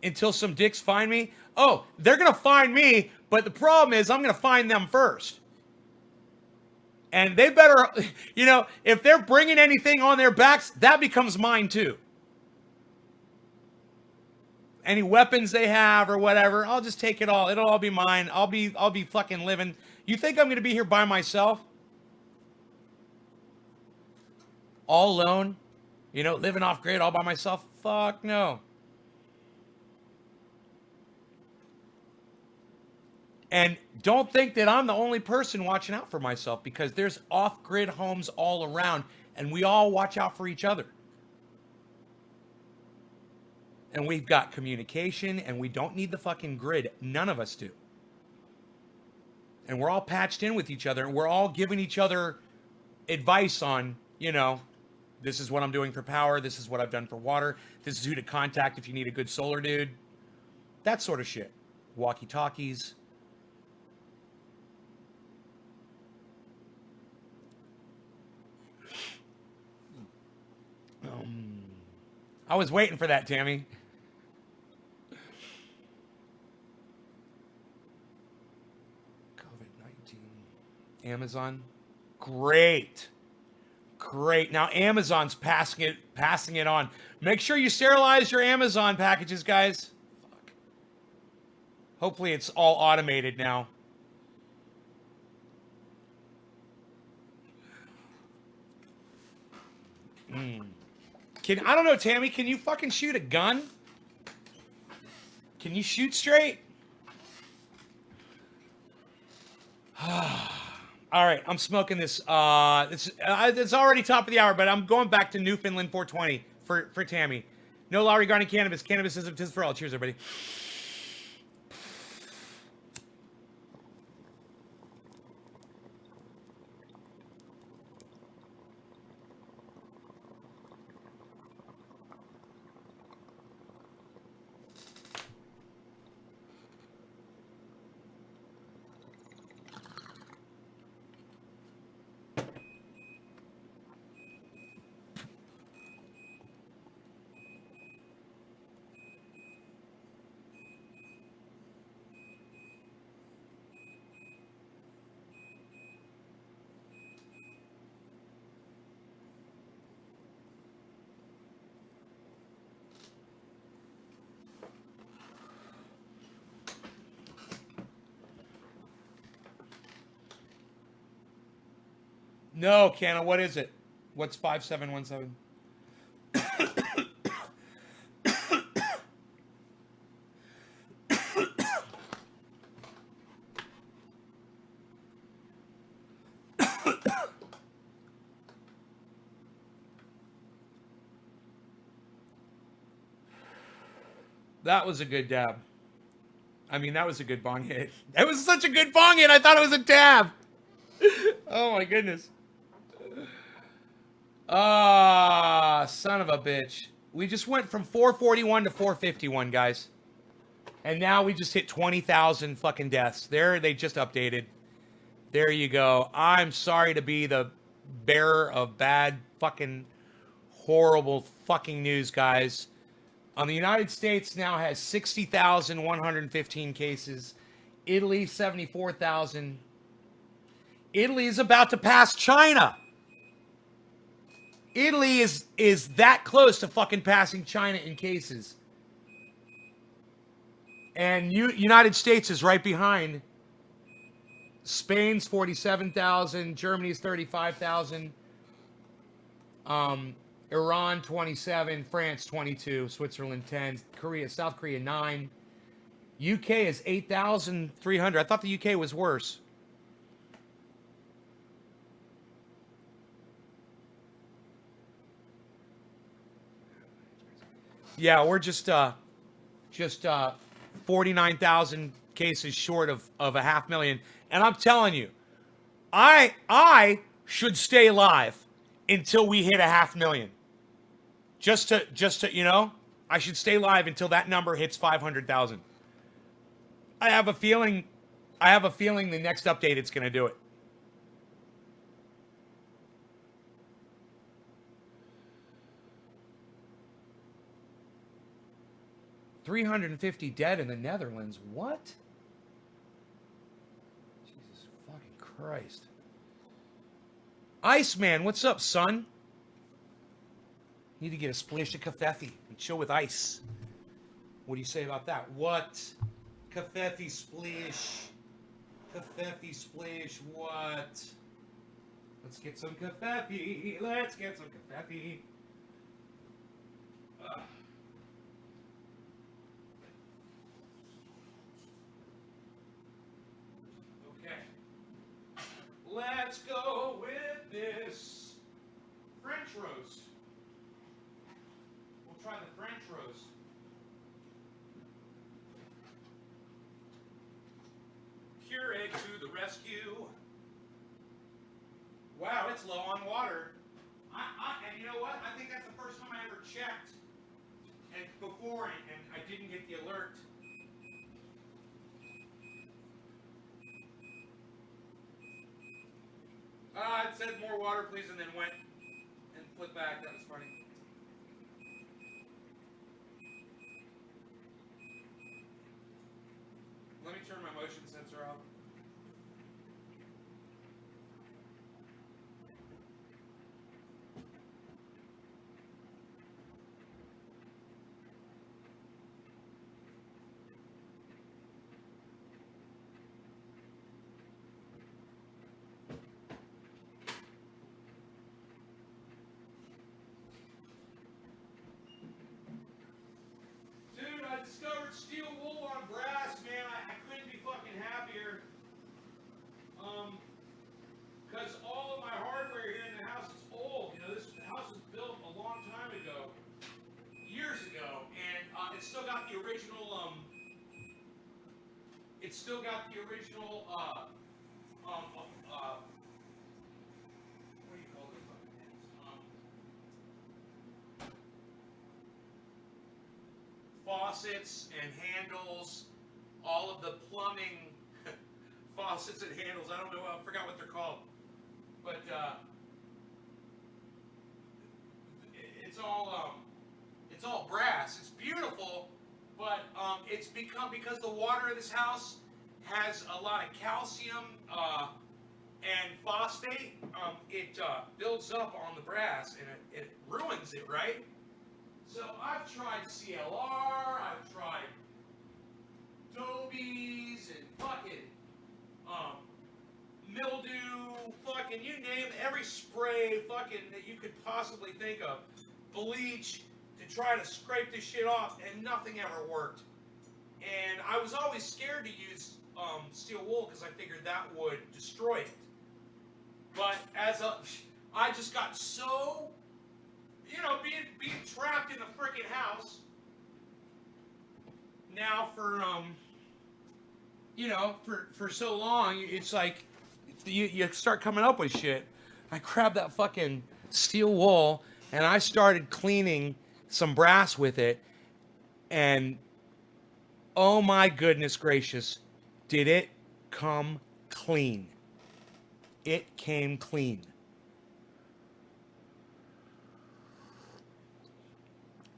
Until some dicks find me. Oh, they're going to find me, but the problem is I'm going to find them first. And they better, you know, if they're bringing anything on their backs, that becomes mine too. Any weapons they have or whatever, I'll just take it all. It'll all be mine. I'll be fucking living. You think I'm going to be here by myself? All alone? You know, living off grid all by myself? Fuck no. And don't think that I'm the only person watching out for myself, because there's off-grid homes all around and we all watch out for each other. And we've got communication and we don't need the fucking grid. None of us do. And we're all patched in with each other and we're all giving each other advice on, you know, this is what I'm doing for power. This is what I've done for water. This is who to contact if you need a good solar dude. That sort of shit. Walkie-talkies. I was waiting for that, Tammy. COVID-19. Amazon. Great. Great. Now Amazon's passing it on. Make sure you sterilize your Amazon packages, guys. Fuck. Hopefully it's all automated now. I don't know, Tammy, can you fucking shoot a gun? Can you shoot straight? All right, I'm smoking this. It's already top of the hour, but I'm going back to Newfoundland 420 for Tammy. No law regarding cannabis. Cannabis is a tis for all. Cheers, everybody. No, Canna, what is it? What's 5717? That was a good dab. I mean, that was a good bong hit. That was such a good bong hit. I thought it was a dab. Oh my goodness. Ah, son of a bitch. We just went from 441 to 451, guys. And now we just hit 20,000 fucking deaths. There, they just updated. There you go. I'm sorry to be the bearer of bad fucking horrible fucking news, guys. The United States now has 60,115 cases. Italy, 74,000. Italy is about to pass China. Italy is that close to fucking passing China in cases. And United States is right behind. Spain's 47,000. Germany's 35,000. Iran 27, France 22, Switzerland 10, South Korea 9. UK is 8,300. I thought the UK was worse. Yeah, we're just 49,000 cases short of 500,000. And I'm telling you, I should stay alive until we hit 500,000. Just to, you know, I should stay alive until that number hits 500,000. I have a feeling the next update it's going to do it. $350 dead in the Netherlands. What? Jesus fucking Christ. Iceman, what's up, son? Need to get a splish of kafefi and chill with ice. What do you say about that? What? Kafefi splish. Kafefi splish. What? Let's get some kafefi. Let's get some kafefi. Okay. Let's go with this French roast. We'll try the French roast. Keurig to the rescue. Wow, it's low on water. And you know what? I think that's the first time I ever checked before, and I didn't get the alert. It said more water, please, and then went and flipped back. That was funny. Let me turn my motion sensor off. I discovered steel wool on brass, man. I couldn't be fucking happier. Because all of my hardware here in the house is old. You know, this house was built a long time ago, years ago, and it's still got the original. It's still got the original. What do you call those fucking things? Faucets and handles, all of the plumbing faucets and handles. I don't know. I forgot what they're called, but it's all brass. It's beautiful, but it's become, because the water in this house has a lot of calcium and phosphate. It builds up on the brass and it ruins it, right? So I've tried CLR, I've tried Dobies and fucking mildew, fucking, you name every spray fucking that you could possibly think of. Bleach to try to scrape this shit off, and nothing ever worked. And I was always scared to use steel wool because I figured that would destroy it. But I just got so, being trapped in the freaking house. Now for for so long, it's like you start coming up with shit. I grabbed that fucking steel wool and I started cleaning some brass with it, and oh my goodness gracious, did it come clean. It came clean.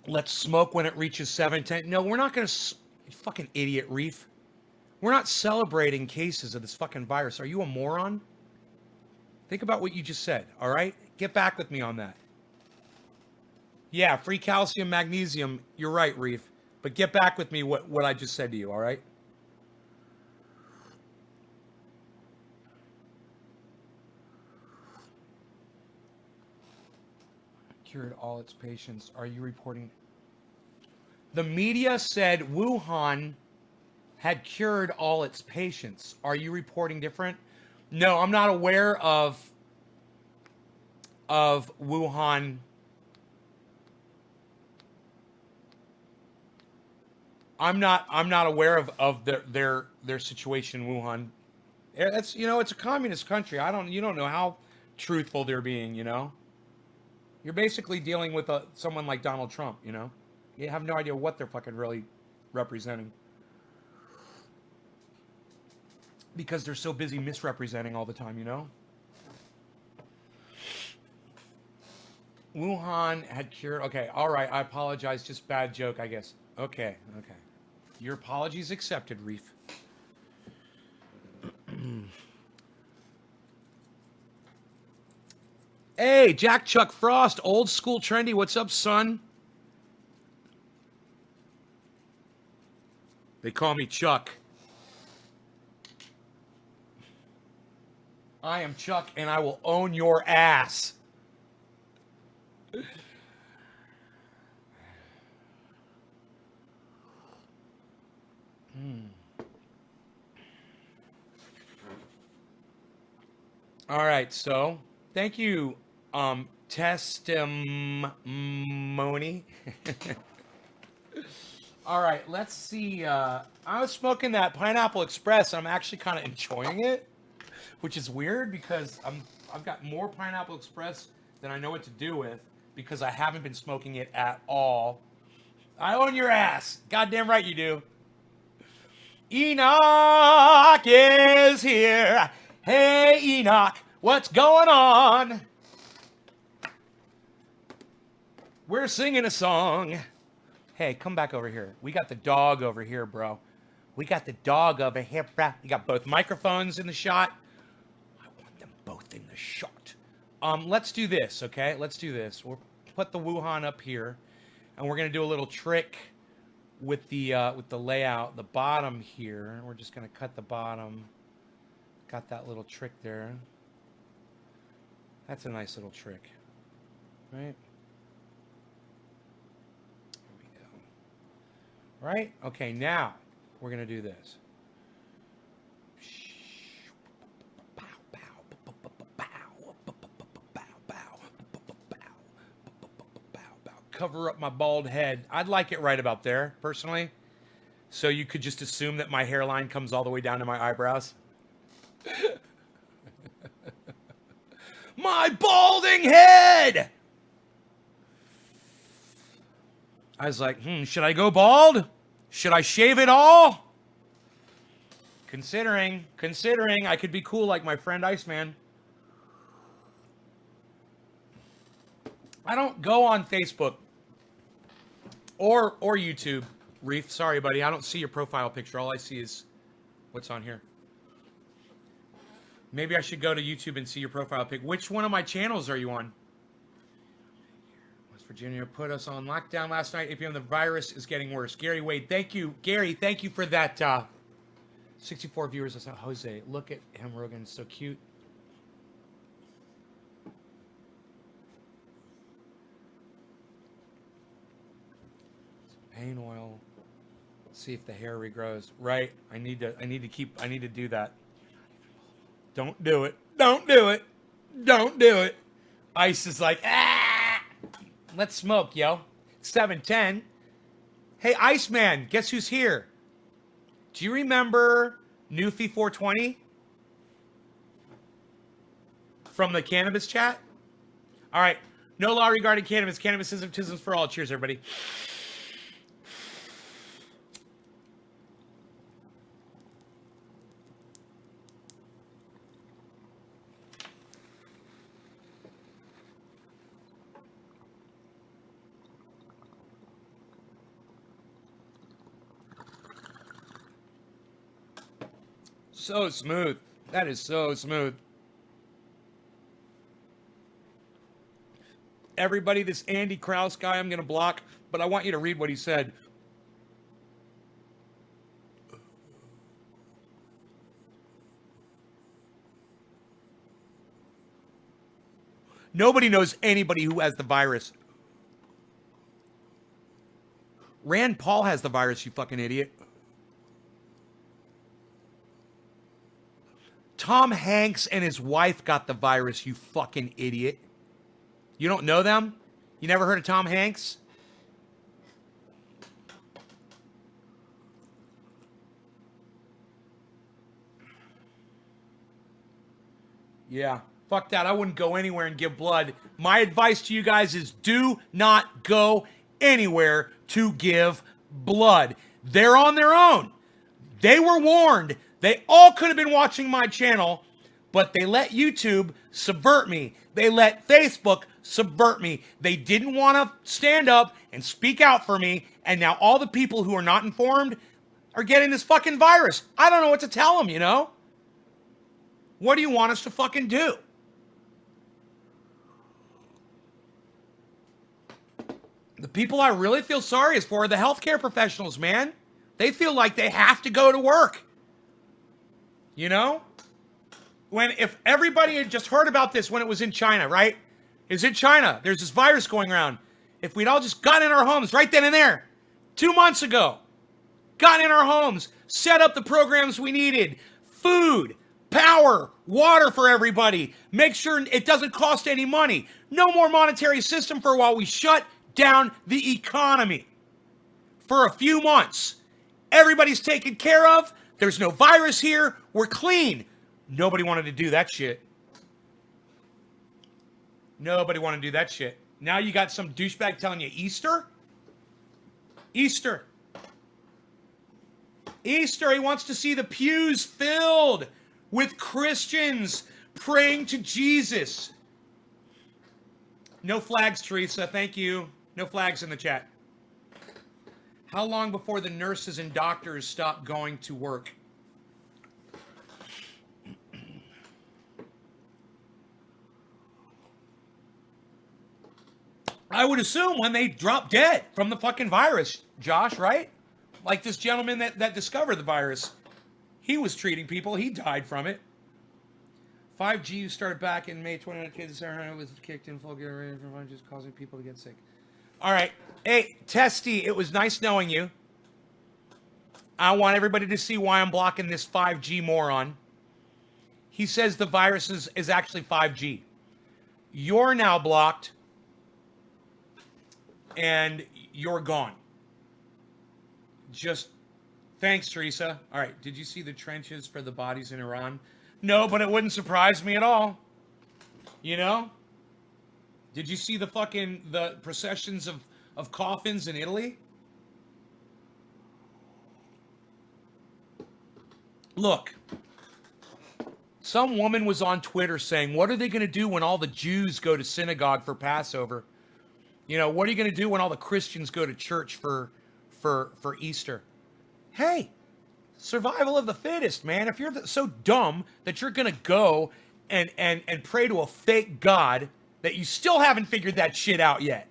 Let's smoke when it reaches 710. No, we're not going to... You fucking idiot, Reef. We're not celebrating cases of this fucking virus. Are you a moron? Think about what you just said, all right? Get back with me on that. Yeah, free calcium, magnesium. You're right, Reef. But get back with me what I just said to you, all right? Cured all its patients. Are you reporting? The media said Wuhan had cured all its patients. Are you reporting different? No, I'm not aware of Wuhan. I'm not aware of their situation in Wuhan. It's it's a communist country. You don't know how truthful they're being, You're basically dealing with someone like Donald Trump, You have no idea what they're fucking really representing. Because they're so busy misrepresenting all the time, Wuhan had cured... Okay, all right, I apologize. Just bad joke, I guess. Okay. Your apologies accepted, Reef. Hey, Jack Chuck Frost, old school trendy. What's up, son? They call me Chuck. I am Chuck, and I will own your ass. All right, so thank you, testimony. All right, let's see. I was smoking that Pineapple Express. I'm actually kind of enjoying it, which is weird because I've got more Pineapple Express than I know what to do with because I haven't been smoking it at all. I own your ass. Goddamn right you do. Enoch is here. Hey, Enoch, what's going on? We're singing a song. Hey, come back over here. We got the dog over here, bro. We got the dog over here, bro. You got both microphones in the shot. I want them both in the shot. Let's do this, okay? Let's do this. We'll put the Wuhan up here, and we're gonna do a little trick with the layout. The bottom here. We're just gonna cut the bottom. Got that little trick there. That's a nice little trick, right? Right? Okay, now we're going to do this. Cover up my bald head. I'd like it right about there, personally. So you could just assume that my hairline comes all the way down to my eyebrows. My balding head! I was like, should I go bald? Should I shave it all? Considering, I could be cool like my friend Iceman. I don't go on Facebook or YouTube. Reef, sorry, buddy. I don't see your profile picture. All I see is what's on here. Maybe I should go to YouTube and see your profile pic. Which one of my channels are you on? Virginia put us on lockdown last night. 8 p.m. The virus is getting worse. Gary Wade, thank you. Gary, thank you for that 64 viewers. That's not Jose. Look at him, Rogan. So cute. Pain oil. See if the hair regrows. Right. I need to do that. Don't do it. Don't do it. Don't do it. Ice is like, ah! Let's smoke, yo. 7:10. Hey, Iceman, guess who's here? Do you remember Newfie 420? From the cannabis chat? All right. No law regarding cannabis. Cannabis ism for all. Cheers, everybody. So smooth. That is so smooth. Everybody, this Andy Krause guy I'm going to block, but I want you to read what he said. Nobody knows anybody who has the virus. Rand Paul has the virus, you fucking idiot. Tom Hanks and his wife got the virus, you fucking idiot. You don't know them? You never heard of Tom Hanks? Yeah, fuck that. I wouldn't go anywhere and give blood. My advice to you guys is do not go anywhere to give blood. They're on their own. They were warned. They all could have been watching my channel, but they let YouTube subvert me. They let Facebook subvert me. They didn't want to stand up and speak out for me, and now all the people who are not informed are getting this fucking virus. I don't know what to tell them, you know? What do you want us to fucking do? The people I really feel sorry is for are the healthcare professionals, man. They feel like they have to go to work. You know? If everybody had just heard about this when it was in China, right? It's in China. There's this virus going around. If we'd all just gotten in our homes right then and there, 2 months ago, gotten in our homes, set up the programs we needed, food, power, water for everybody, make sure it doesn't cost any money, no more monetary system for a while, we shut down the economy for a few months. Everybody's taken care of. There's no virus here. We're clean. Nobody wanted to do that shit. Nobody wanted to do that shit. Now you got some douchebag telling you Easter? Easter. Easter. He wants to see the pews filled with Christians praying to Jesus. No flags, Teresa. Thank you. No flags in the chat. How long before the nurses and doctors stop going to work? I would assume when they drop dead from the fucking virus, Josh, right? Like this gentleman that discovered the virus. He was treating people. He died from it. 5G started back in May 29. Kids was kicked in full gear for just causing people to get sick. All right. Hey, Testy, it was nice knowing you. I want everybody to see why I'm blocking this 5G moron. He says the virus is actually 5G. You're now blocked. And you're gone. Just thanks, Teresa. All right. Did you see the trenches for the bodies in Iran? No, but it wouldn't surprise me at all. You know? Did you see the processions of coffins in Italy? Look. Some woman was on Twitter saying, what are they going to do when all the Jews go to synagogue for Passover? You know, what are you going to do when all the Christians go to church for Easter? Hey, survival of the fittest, man. If you're so dumb that you're going to go and pray to a fake God that you still haven't figured that shit out yet.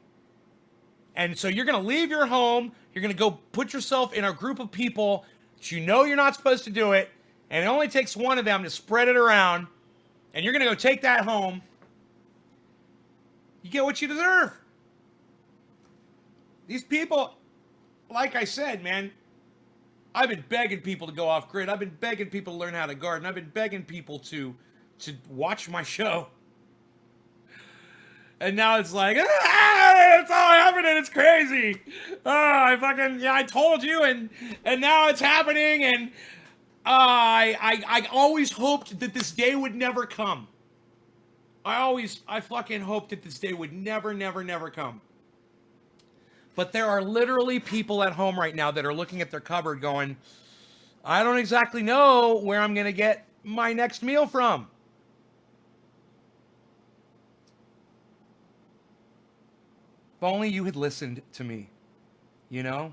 And so you're going to leave your home. You're going to go put yourself in a group of people that you know you're not supposed to do it. And it only takes one of them to spread it around, and you're going to go take that home. You get what you deserve. These people, like I said, man, I've been begging people to go off grid. I've been begging people to learn how to garden. I've been begging people to watch my show. And now it's like, it's all happening. It's crazy. I told you, and now it's happening. And I always hoped that this day would never come. I fucking hoped that this day would never come. But there are literally people at home right now that are looking at their cupboard going, I don't exactly know where I'm going to get my next meal from. If only you had listened to me, you know?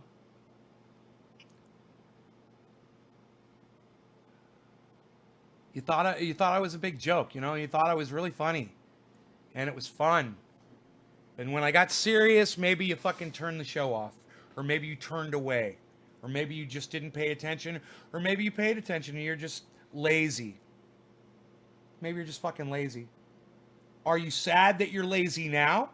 You thought I was a big joke, you know? You thought I was really funny. And it was fun. And when I got serious, maybe you fucking turned the show off. Or maybe you turned away. Or maybe you just didn't pay attention. Or maybe you paid attention and you're just lazy. Maybe you're just fucking lazy. Are you sad that you're lazy now?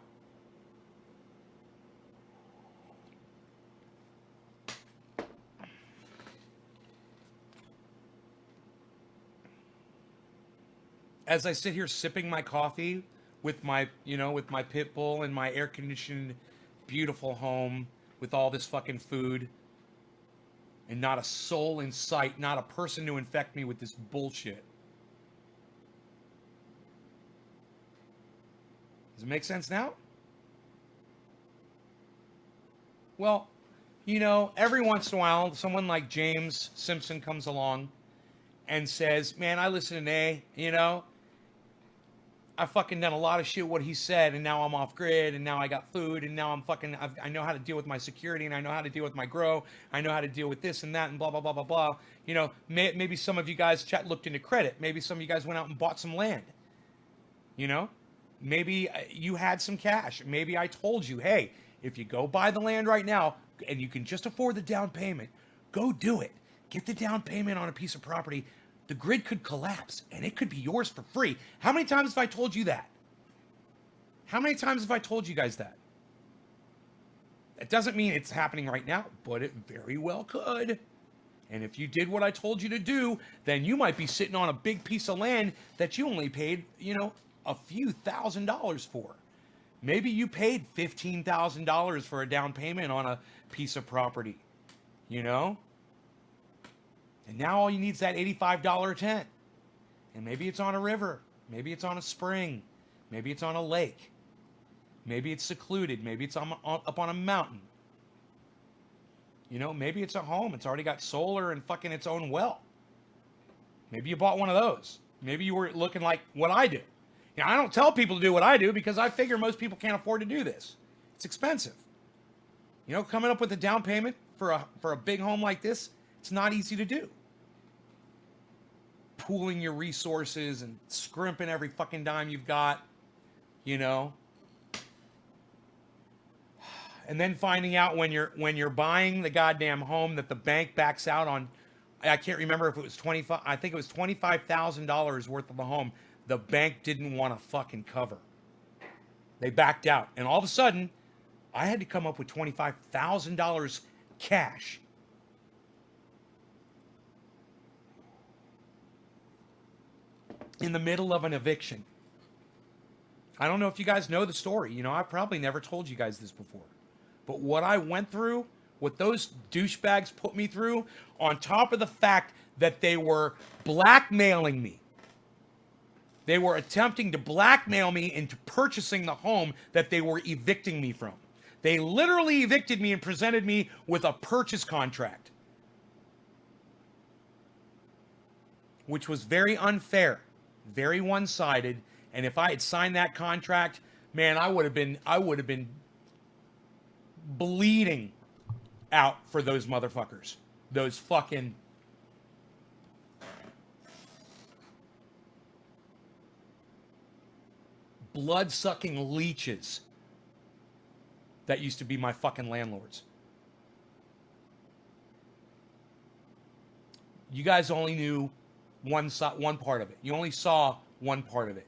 As I sit here sipping my coffee with my pit bull and my air-conditioned, beautiful home with all this fucking food and not a soul in sight, not a person to infect me with this bullshit. Does it make sense now? Well, every once in a while, someone like James Simpson comes along and says, man, I listen to A, I fucking done a lot of shit what he said, and now I'm off grid, and now I got food, and now I know how to deal with my security, and I know how to deal with my grow, I know how to deal with this and that, and blah, blah, blah, blah, blah. Maybe some of you guys looked into credit. Maybe some of you guys went out and bought some land. Maybe you had some cash. Maybe I told you, hey, if you go buy the land right now, and you can just afford the down payment, go do it. Get the down payment on a piece of property. The grid could collapse, and it could be yours for free. How many times have I told you that? How many times have I told you guys that? It doesn't mean it's happening right now, but it very well could. And if you did what I told you to do, then you might be sitting on a big piece of land that you only paid, a few $1,000s for. Maybe you paid $15,000 for a down payment on a piece of property, And now all you need is that $85 tent. And maybe it's on a river. Maybe it's on a spring. Maybe it's on a lake. Maybe it's secluded. Maybe it's up on a mountain. Maybe it's a home. It's already got solar and fucking its own well. Maybe you bought one of those. Maybe you were looking like what I do. I don't tell people to do what I do because I figure most people can't afford to do this. It's expensive. Coming up with a down payment for a big home like this, it's not easy to do. Pooling your resources and scrimping every fucking dime you've got, And then finding out when you're buying the goddamn home that the bank backs out on. I can't remember if it was I think it was $25,000 worth of the home. The bank didn't want to fucking cover. They backed out, and all of a sudden, I had to come up with $25,000 cash. In the middle of an eviction. I don't know if you guys know the story. I've probably never told you guys this before. But what I went through, what those douchebags put me through, on top of the fact that they were blackmailing me. They were attempting to blackmail me into purchasing the home that they were evicting me from. They literally evicted me and presented me with a purchase contract. Which was very unfair. Very one-sided, and if I had signed that contract, man, I would have been bleeding out for those motherfuckers. Those fucking blood-sucking leeches that used to be my fucking landlords. You guys only knew one part of it. You only saw one part of it.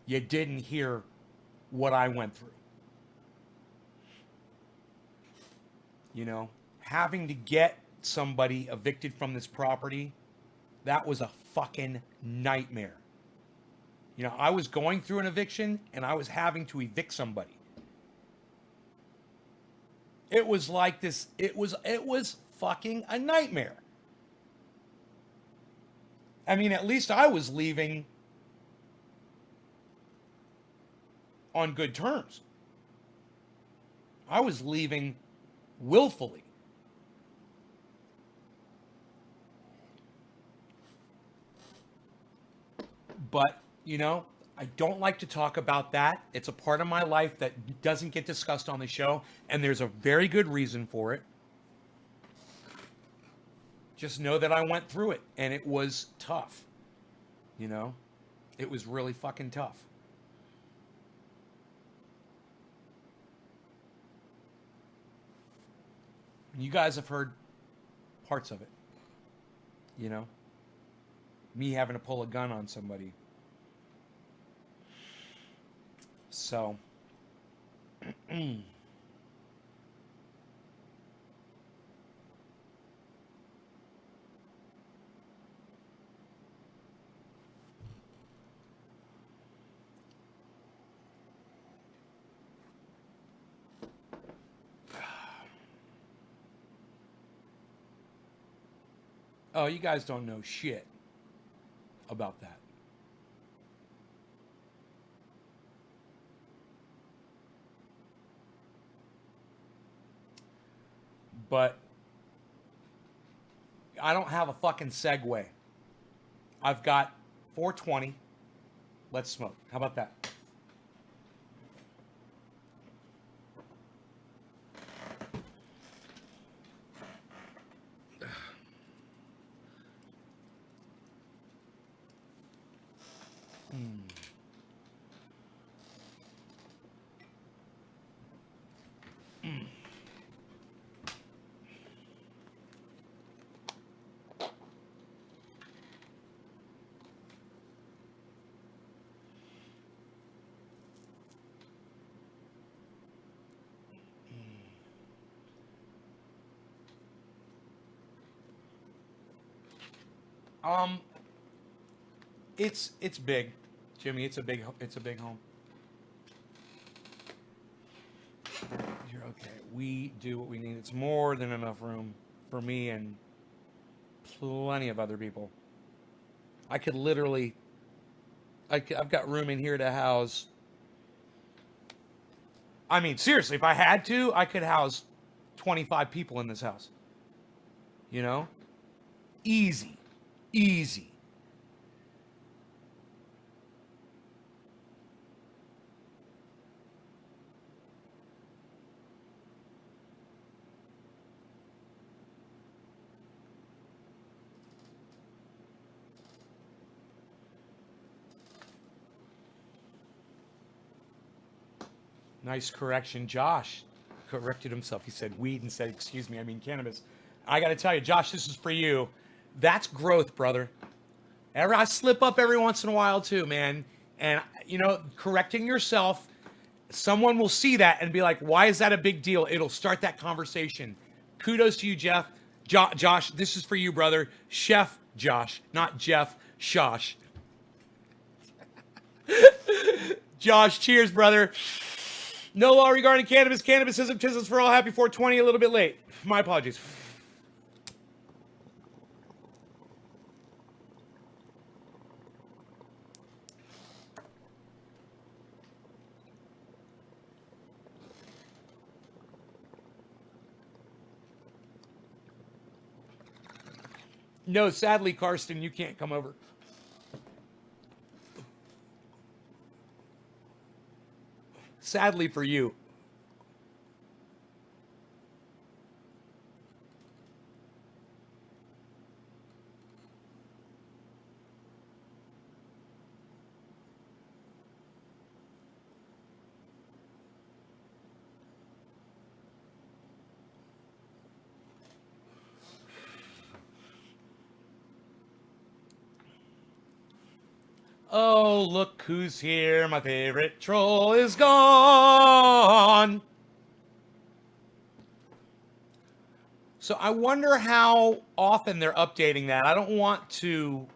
You didn't hear what I went through. You know, having to get somebody evicted from this property, that was a fucking nightmare. You know, I was going through an eviction and I was having to evict somebody. It was like this, it was fucking a nightmare. I mean, at least I was leaving on good terms. I was leaving willfully. But, you know, I don't like to talk about that. It's a part of my life that doesn't get discussed on the show, and there's a very good reason for it. Just know that I went through it, and it was tough. You know? It was really fucking tough. You guys have heard parts of it. You know? Me having to pull a gun on somebody. So, oh, you guys don't know shit about that. But I don't have a fucking segue. I've got 420. Let's smoke. How about that? Um, it's big, Jimmy. It's a big home. You're okay. We do what we need. It's more than enough room for me and plenty of other people. I could literally, I've got room in here to house. I mean, seriously, if I had to, I could house 25 people in this house. You know? Easy. Easy. Nice correction. Josh corrected himself. He said weed and said, excuse me, I mean cannabis. I got to tell you, Josh, this is for you. That's growth, brother. I slip up every once in a while too, man. And, you know, correcting yourself, someone will see that and be like, why is that a big deal? It'll start that conversation. Kudos to you, Jeff. Josh, this is for you, brother. Chef Josh, not Jeff Shosh. Josh, cheers, brother. No law regarding cannabis. Cannabisism, tisms for all. Happy 420, a little bit late. My apologies. No, sadly, Karsten, you can't come over. Sadly for you. Oh, look who's here. My favorite troll is gone. So I wonder how often they're updating that. I don't want to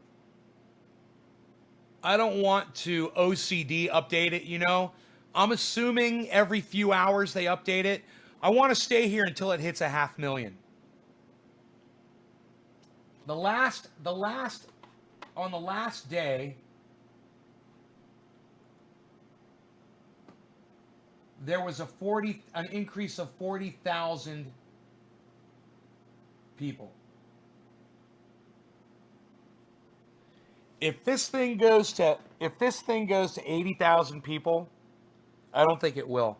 OCD update it, you know? I'm assuming every few hours they update it. I want to stay here until it hits 500,000. On the last day, there was an increase of 40,000 people. If this thing goes to 80,000 people, I don't think it will.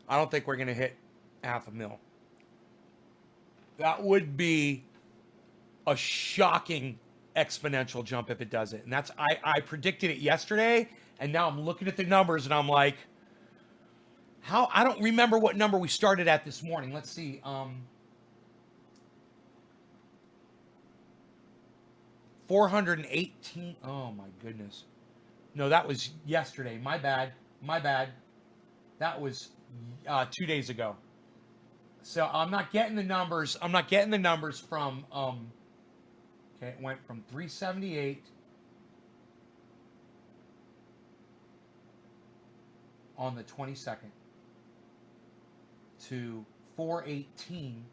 I don't think we're going to hit 500,000. That would be a shocking exponential jump if it does it. And that's I predicted it yesterday, and now I'm looking at the numbers and I'm like, how? I don't remember what number we started at this morning. Let's see. 418. Oh my goodness. No, that was yesterday. My bad. That was 2 days ago. So I'm not getting the numbers. From okay, it went from 378 on the 22nd to 418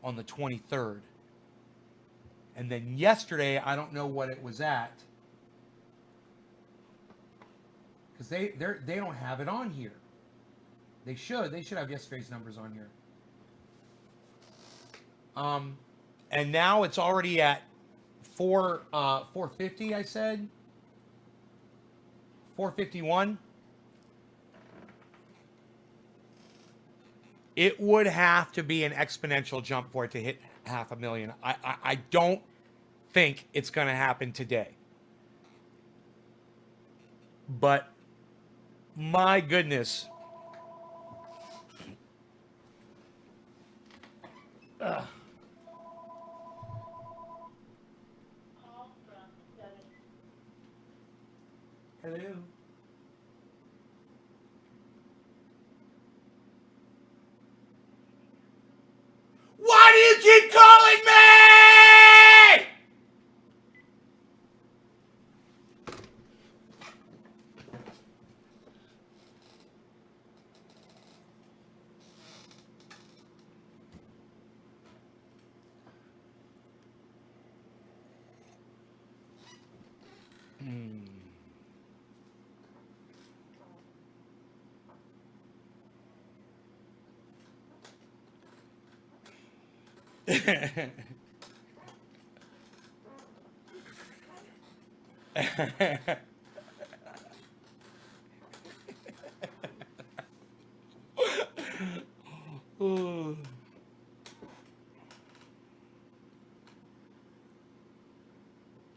on the 23rd. And then yesterday, I don't know what it was at, because they don't have it on here. They should have yesterday's numbers on here. And now it's already at 450. I said 451. It would have to be an exponential jump for it to hit 500,000. I don't think it's going to happen today. But my goodness. Ugh. Hello. Why do you keep calling me?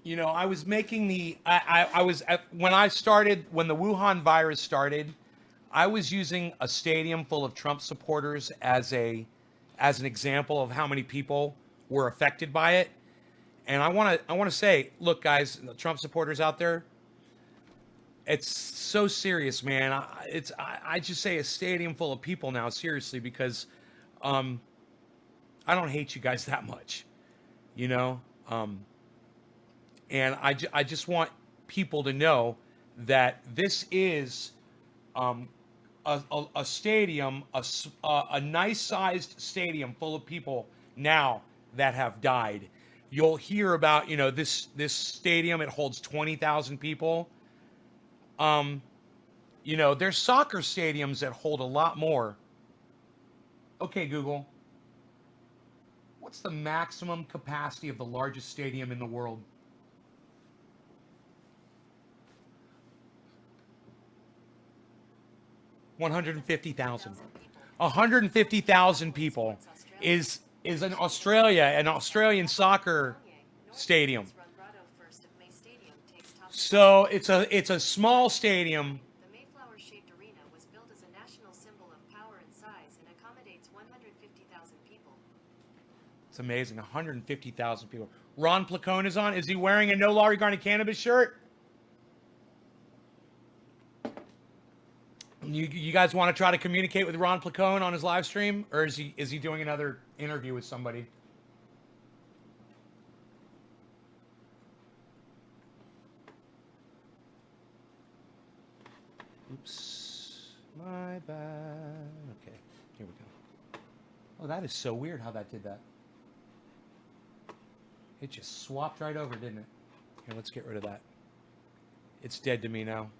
You know, I was making I was when the Wuhan virus started, I was using a stadium full of Trump supporters as an example of how many people were affected by it. And I want to say, look, guys, the Trump supporters out there, it's so serious, man. I just say a stadium full of people now, seriously, because I don't hate you guys that much, you know. And I just want people to know that this is a stadium, a nice-sized stadium full of people now that have died. You'll hear about, you know, this stadium, it holds 20,000 people. You know, there's soccer stadiums that hold a lot more. Okay, Google. What's the maximum capacity of the largest stadium in the world? $150,000. 150,000 people is an Australian soccer stadium. So it's a small stadium. The Mayflower-shaped arena was built as a national symbol of power and size and accommodates 150,000 people. It's amazing. 150,000 people. Ron Placone is on. Is he wearing a no law regarding cannabis shirt? You guys want to try to communicate with Ron Placone on his live stream, or is he doing another interview with somebody? Oops, my bad. Okay, here we go. Oh, that is so weird how that did that. It just swapped right over, didn't it? Here, let's get rid of that. It's dead to me now.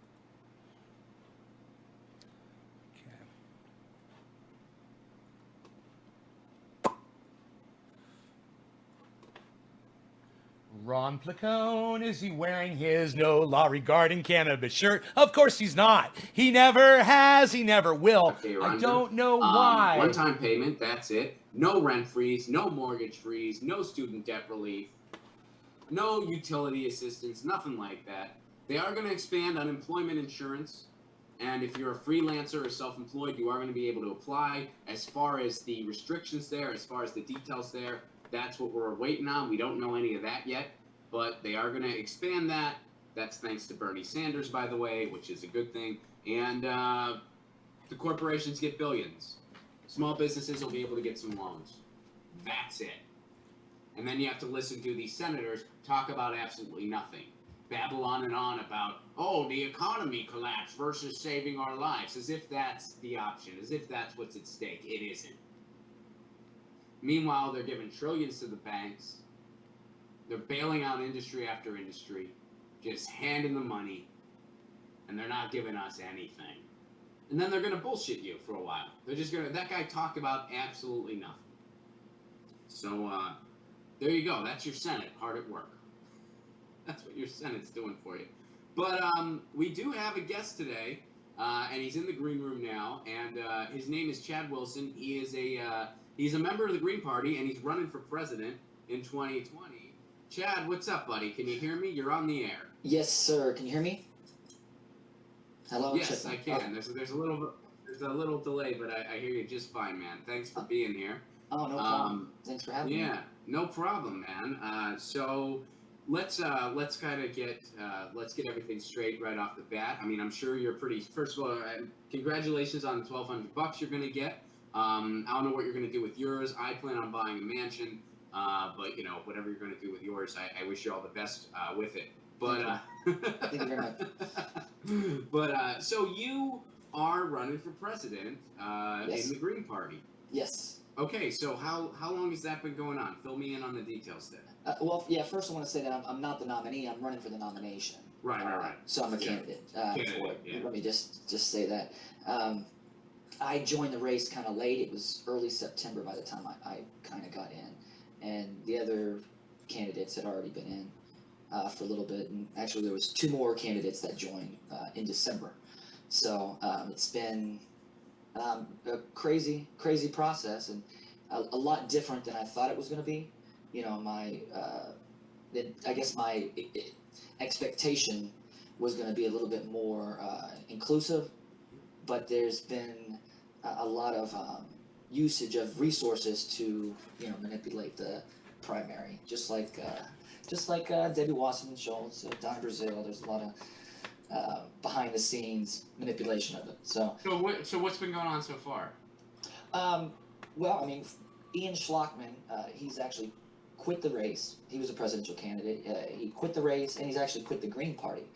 Ron Placone, is he wearing his no law regarding cannabis shirt? Of course he's not. He never has. He never will. Okay, I don't know why. One-time payment, that's it. No rent freeze, no mortgage freeze, no student debt relief, no utility assistance, nothing like that. They are going to expand unemployment insurance, and if you're a freelancer or self-employed, you are going to be able to apply. As far as the restrictions there, as far as the details there, that's what we're waiting on. We don't know any of that yet, but they are going to expand that. That's thanks to Bernie Sanders, by the way, which is a good thing. And the corporations get billions. Small businesses will be able to get some loans. That's it. And then you have to listen to these senators talk about absolutely nothing. Babble on and on about, oh, the economy collapsed versus saving our lives, as if that's the option, as if that's what's at stake. It isn't. Meanwhile, they're giving trillions to the banks. They're bailing out industry after industry, just handing the money, and they're not giving us anything. And then they're going to bullshit you for a while. They're just going to, that guy talked about absolutely nothing. So, there you go. That's your Senate, hard at work. That's what your Senate's doing for you. But we do have a guest today, and he's in the green room now, and his name is Chad Wilson. He is he's a member of the Green Party, and he's running for president in 2020. Chad, what's up, buddy? Can you hear me? You're on the air. Yes, sir. Can you hear me? Hello. Yes, I can. There's a little delay, but I hear you just fine, man. Thanks for being here. Oh, no problem. Thanks for having me. Yeah, no problem, man. So let's kind of get everything straight right off the bat. I mean, I'm sure you're pretty. First of all, congratulations on the $1,200 you're gonna get. I don't know what you're gonna do with yours. I plan on buying a mansion, but you know, whatever you're gonna do with yours, I wish you all the best with it. But Thank you very much. But so you are running for president Yes. in the Green Party. Yes. Okay, so how long has that been going on? Fill me in on the details there. Well, yeah. First, I want to say that I'm not the nominee. I'm running for the nomination. Right. So I'm a Yeah. candidate. For it. Yeah. Let me just say that. I joined the race kind of late. It was early September by the time I kind of got in, and the other candidates had already been in for a little bit. And actually, there was 2 more candidates that joined in December. So it's been a crazy process, and a lot different than I thought it was going to be. You know, I guess my expectation was going to be a little bit more inclusive, but there's been a lot of usage of resources to manipulate the primary, just like Debbie Wasserman Schultz, Don Brazil. There's a lot of behind the scenes manipulation of it. So what's been going on so far? Well, I mean, Ian Schlockman, he's actually quit the race. He was a presidential candidate. He quit the race, and he's actually quit the Green Party.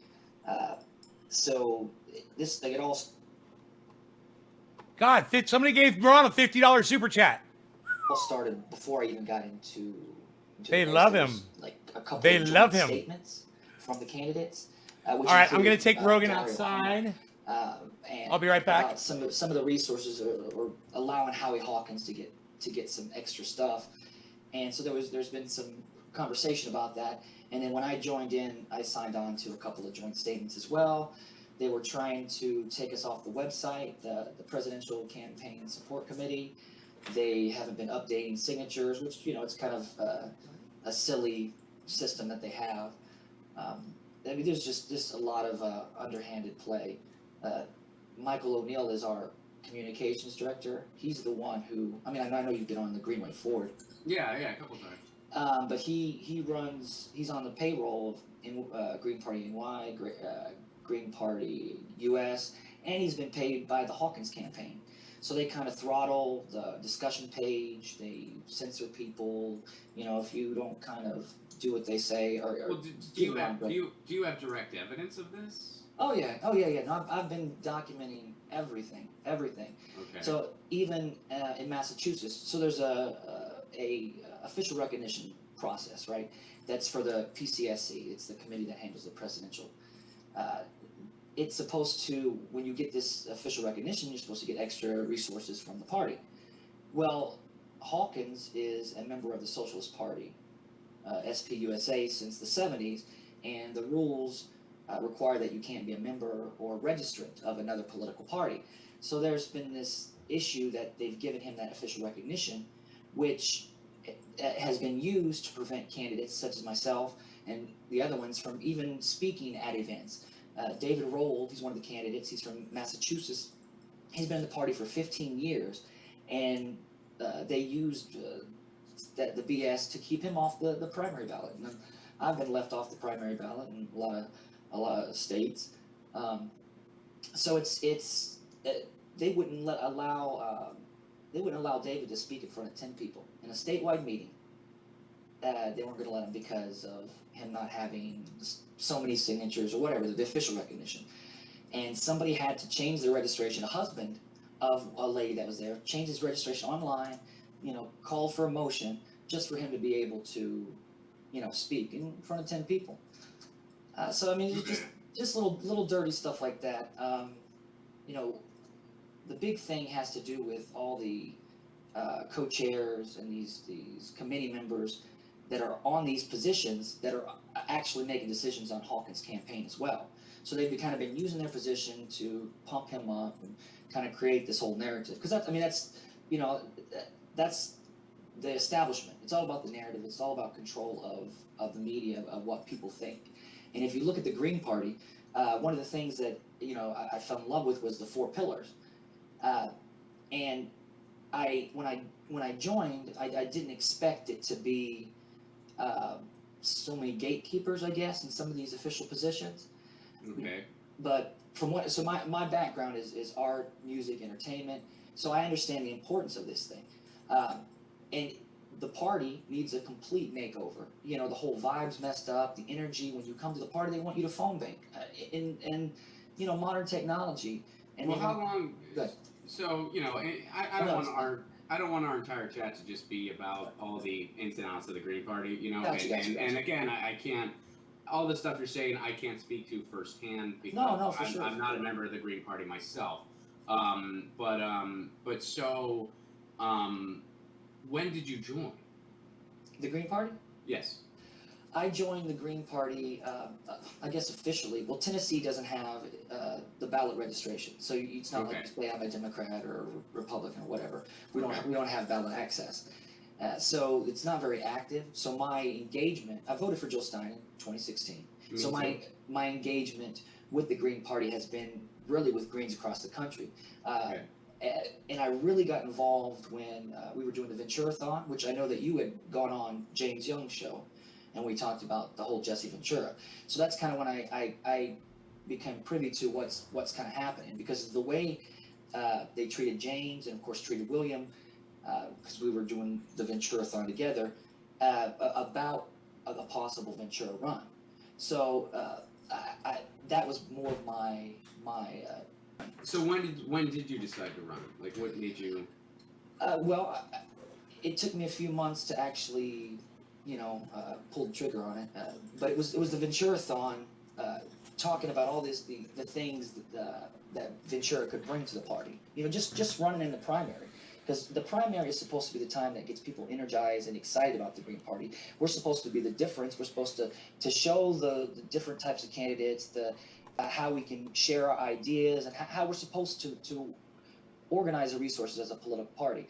So this, like, it all. God, somebody gave Ron a $50 super chat. All started before I even got into They the race. love There him. was, like, a couple They of joint love him. statements from the candidates. All right, I'm going included, to take Rogan Dario outside. And I'll be right back. about some of the resources or allowing Howie Hawkins to get some extra stuff, and so there's been some conversation about that. And then when I joined in, I signed on to a couple of joint statements as well. They were trying to take us off the website, the Presidential Campaign Support Committee. They haven't been updating signatures, which it's kind of a silly system that they have. I mean, there's just a lot of underhanded play. Michael O'Neill is our communications director. He's the one who, I mean, I know you've been on the Greenway Ford. Yeah, a couple times. But he's on the payroll of Green Party NY, Green Party US, and he's been paid by the Hawkins campaign. So they kind of throttle the discussion page. They censor people. If you don't kind of do what they say, or Well, do you have direct evidence of this? Oh yeah. No, I've been documenting everything. Okay. So even in Massachusetts, so there's a official recognition process, right? That's for the PCSC. It's the committee that handles the presidential. It's supposed to, when you get this official recognition, you're supposed to get extra resources from the party. Well, Hawkins is a member of the Socialist Party, SPUSA, since the 70s, and the rules require that you can't be a member or registrant of another political party. So there's been this issue that they've given him that official recognition, which has been used to prevent candidates such as myself and the other ones from even speaking at events. David Rold, he's one of the candidates. He's from Massachusetts. He's been in the party for 15 years, and they used the BS to keep him off the primary ballot. And I've been left off the primary ballot in a lot of states. So they wouldn't allow David to speak in front of 10 people in a statewide meeting. They weren't going to let him because of him not having so many signatures or whatever, the official recognition. And somebody had to change their registration, a husband of a lady that was there, changed his registration online, called for a motion just for him to be able to, speak in front of 10 people. So I mean, it's just little dirty stuff like that. The big thing has to do with all the co-chairs and these committee members that are on these positions that are actually making decisions on Hawkins' campaign as well. So they've kind of been using their position to pump him up and kind of create this whole narrative. Because that's the establishment. It's all about the narrative. It's all about control of the media, of what people think. And if you look at the Green Party, one of the things that I fell in love with was the 4 pillars. And when I joined, I didn't expect it to be so many gatekeepers, I guess, in some of these official positions. Okay. But my background is art, music, entertainment, so I understand the importance of this thing. And the party needs a complete makeover. The whole vibe's messed up, the energy. When you come to the party, they want you to phone bank. And modern technology. And how long? Good. So I don't want our entire chat to just be about all the ins and outs of the Green Party, Gotcha. And again, I can't. All the stuff you're saying, I can't speak to firsthand because No, for sure. I'm not a member of the Green Party myself. So, when did you join? The Green Party? Yes. I joined the Green Party, I guess officially. Well, Tennessee doesn't have the ballot registration, so it's not like you say I'm a Democrat or Republican or whatever. We don't have ballot access, so it's not very active. So my engagement, I voted for Jill Stein in 2016. So my engagement with the Green Party has been really with Greens across the country. And I really got involved when we were doing the Ventura-thon, which I know that you had gone on James Young's show, and we talked about the whole Jesse Ventura. So that's kind of when I became privy to what's kind of happening, because of the way they treated James and of course treated William, because we were doing the Ventura-thon together, about a possible Ventura run. So that was more of my So when did you decide to run? Like, what made you? Well, it took me a few months to actually, pull the trigger on it. But it was the Ventura-thon, talking about all the things that Ventura could bring to the party. Just running in the primary. Because the primary is supposed to be the time that gets people energized and excited about the Green Party. We're supposed to be the difference. We're supposed to show the different types of candidates, how we can share our ideas, and how we're supposed to organize the resources as a political party.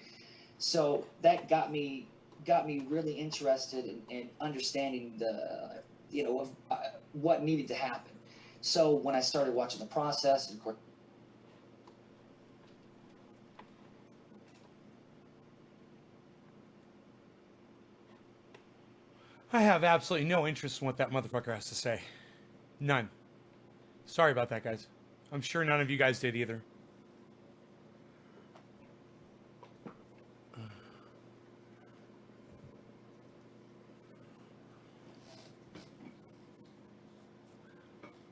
So that got me really interested in understanding what needed to happen. So when I started watching the process, and of course, I have absolutely no interest in what that motherfucker has to say. None. Sorry about that, guys. I'm sure none of you guys did either.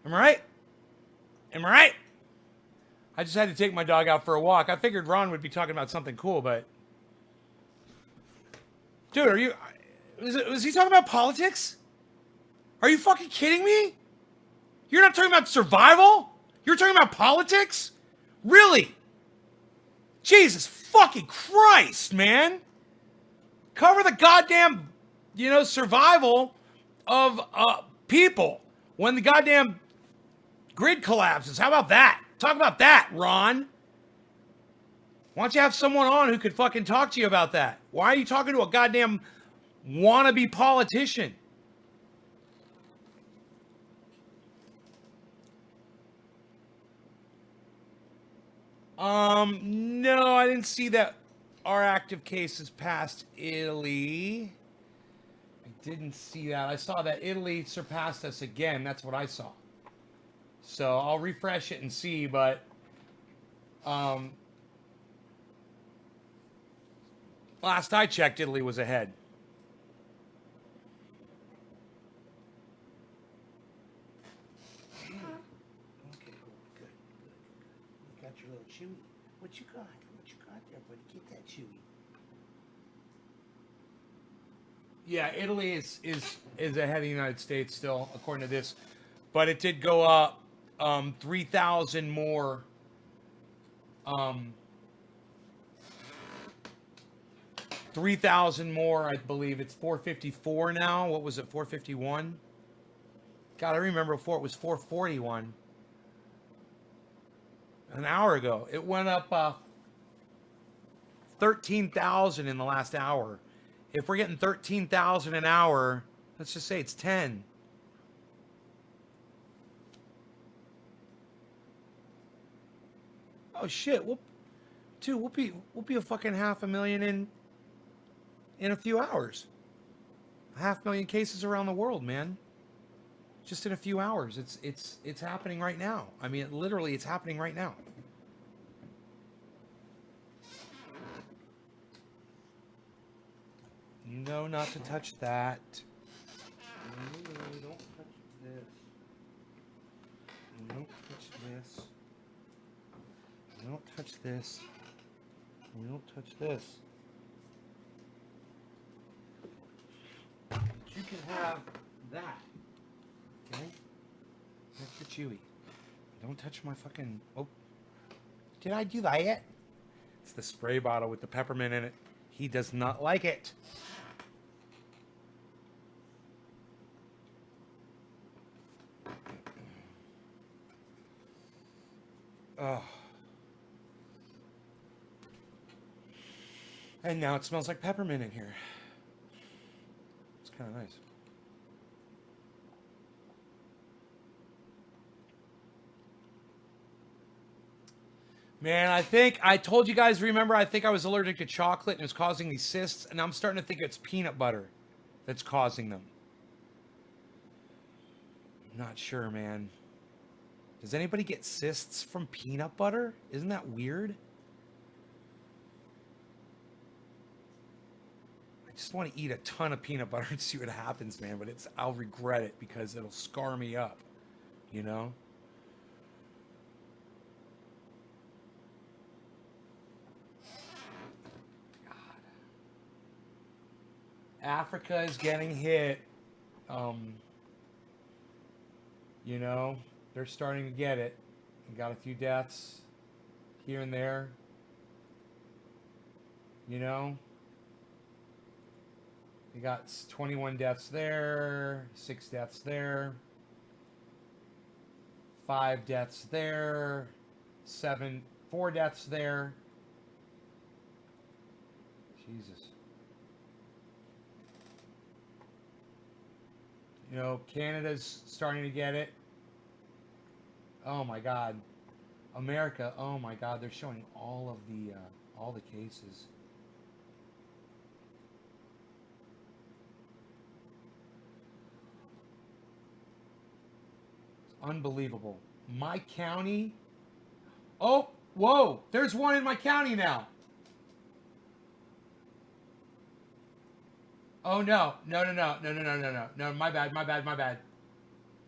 Am I right? Am I right? I just had to take my dog out for a walk. I figured Ron would be talking about something cool, but... Dude, are you... Was he talking about politics? Are you fucking kidding me? You're not talking about survival? You're talking about politics? Really? Jesus fucking Christ, man. Cover the goddamn, survival of people when the goddamn grid collapses. How about that? Talk about that, Ron. Why don't you have someone on who could fucking talk to you about that? Why are you talking to a goddamn wannabe politician? No, I didn't see that our active cases passed Italy. I didn't see that. I saw that Italy surpassed us again. That's what I saw. So I'll refresh it and see, but last I checked, Italy was ahead. Okay, good. You got your little chewy. What you got? What you got there, buddy? Get that chewy. Yeah, Italy is ahead of the United States still, according to this, but it did go up 3,000 more. 3,000 more, I believe. It's 454 now. What was it? 451. God, I remember before it was 441. An hour ago, it went up 13,000 in the last hour. If we're getting 13,000 an hour, let's just say it's 10. Oh shit! We'll be a fucking 500,000 in a few hours. 500,000 cases around the world, man. Just in a few hours. It's happening right now. I mean, literally, it's happening right now. You know not to touch that. No, don't touch this. Don't touch this. Don't touch this. Don't touch this. But you can have that. Okay? That's for Chewy. Don't touch my fucking... Oh. Did I do that yet? It's the spray bottle with the peppermint in it. He does not like it. Oh. And now it smells like peppermint in here. It's kind of nice. Man, I think I told you guys, remember, I think I was allergic to chocolate and it was causing these cysts, and I'm starting to think it's peanut butter that's causing them. I'm not sure, man. Does anybody get cysts from peanut butter? Isn't that weird? I just want to eat a ton of peanut butter and see what happens, man, but I'll regret it because it'll scar me up, you know? Africa is getting hit. You know, they're starting to get it. We got a few deaths here and there. You know, we got 21 deaths there, 6 deaths there, 5 deaths there, 4 deaths there. Jesus. You know, Canada's starting to get it. Oh my God. America, oh my God, they're showing all the cases. Unbelievable. My county. Oh, whoa! There's one in my county now. Oh no! No! No! No! No! No! No! No! No! No! My bad! My bad! My bad!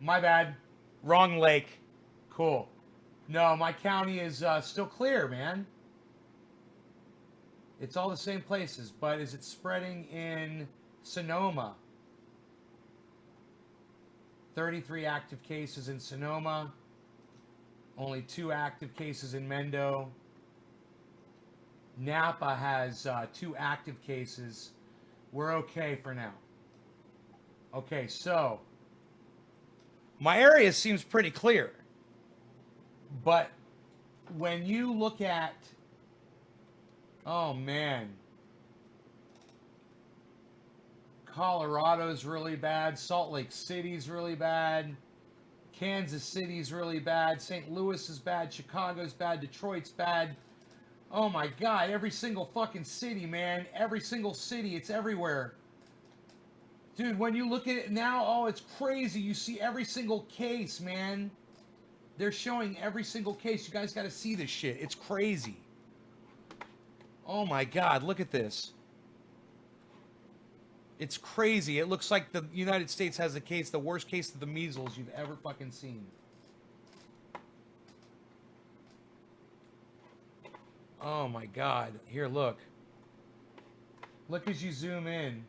My bad. Wrong lake. Cool. No, my county is still clear, man. It's all the same places, but is it spreading in Sonoma? 33 active cases in Sonoma. Only 2 active cases in Mendo. Napa has 2 active cases. We're okay for now. Okay, so my area seems pretty clear. But when you look at, oh man, Colorado's really bad, Salt Lake City's really bad, Kansas City's really bad, St. Louis is bad, Chicago's bad, Detroit's bad. Oh my God, every single fucking city, man. Every single city, it's everywhere. Dude, when you look at it now, oh, it's crazy. You see every single case, man. They're showing every single case. You guys got to see this shit. It's crazy. Oh my God, look at this. It's crazy. It looks like the United States has a case, the worst case of the measles you've ever fucking seen. Oh my God. Here, look. Look as you zoom in.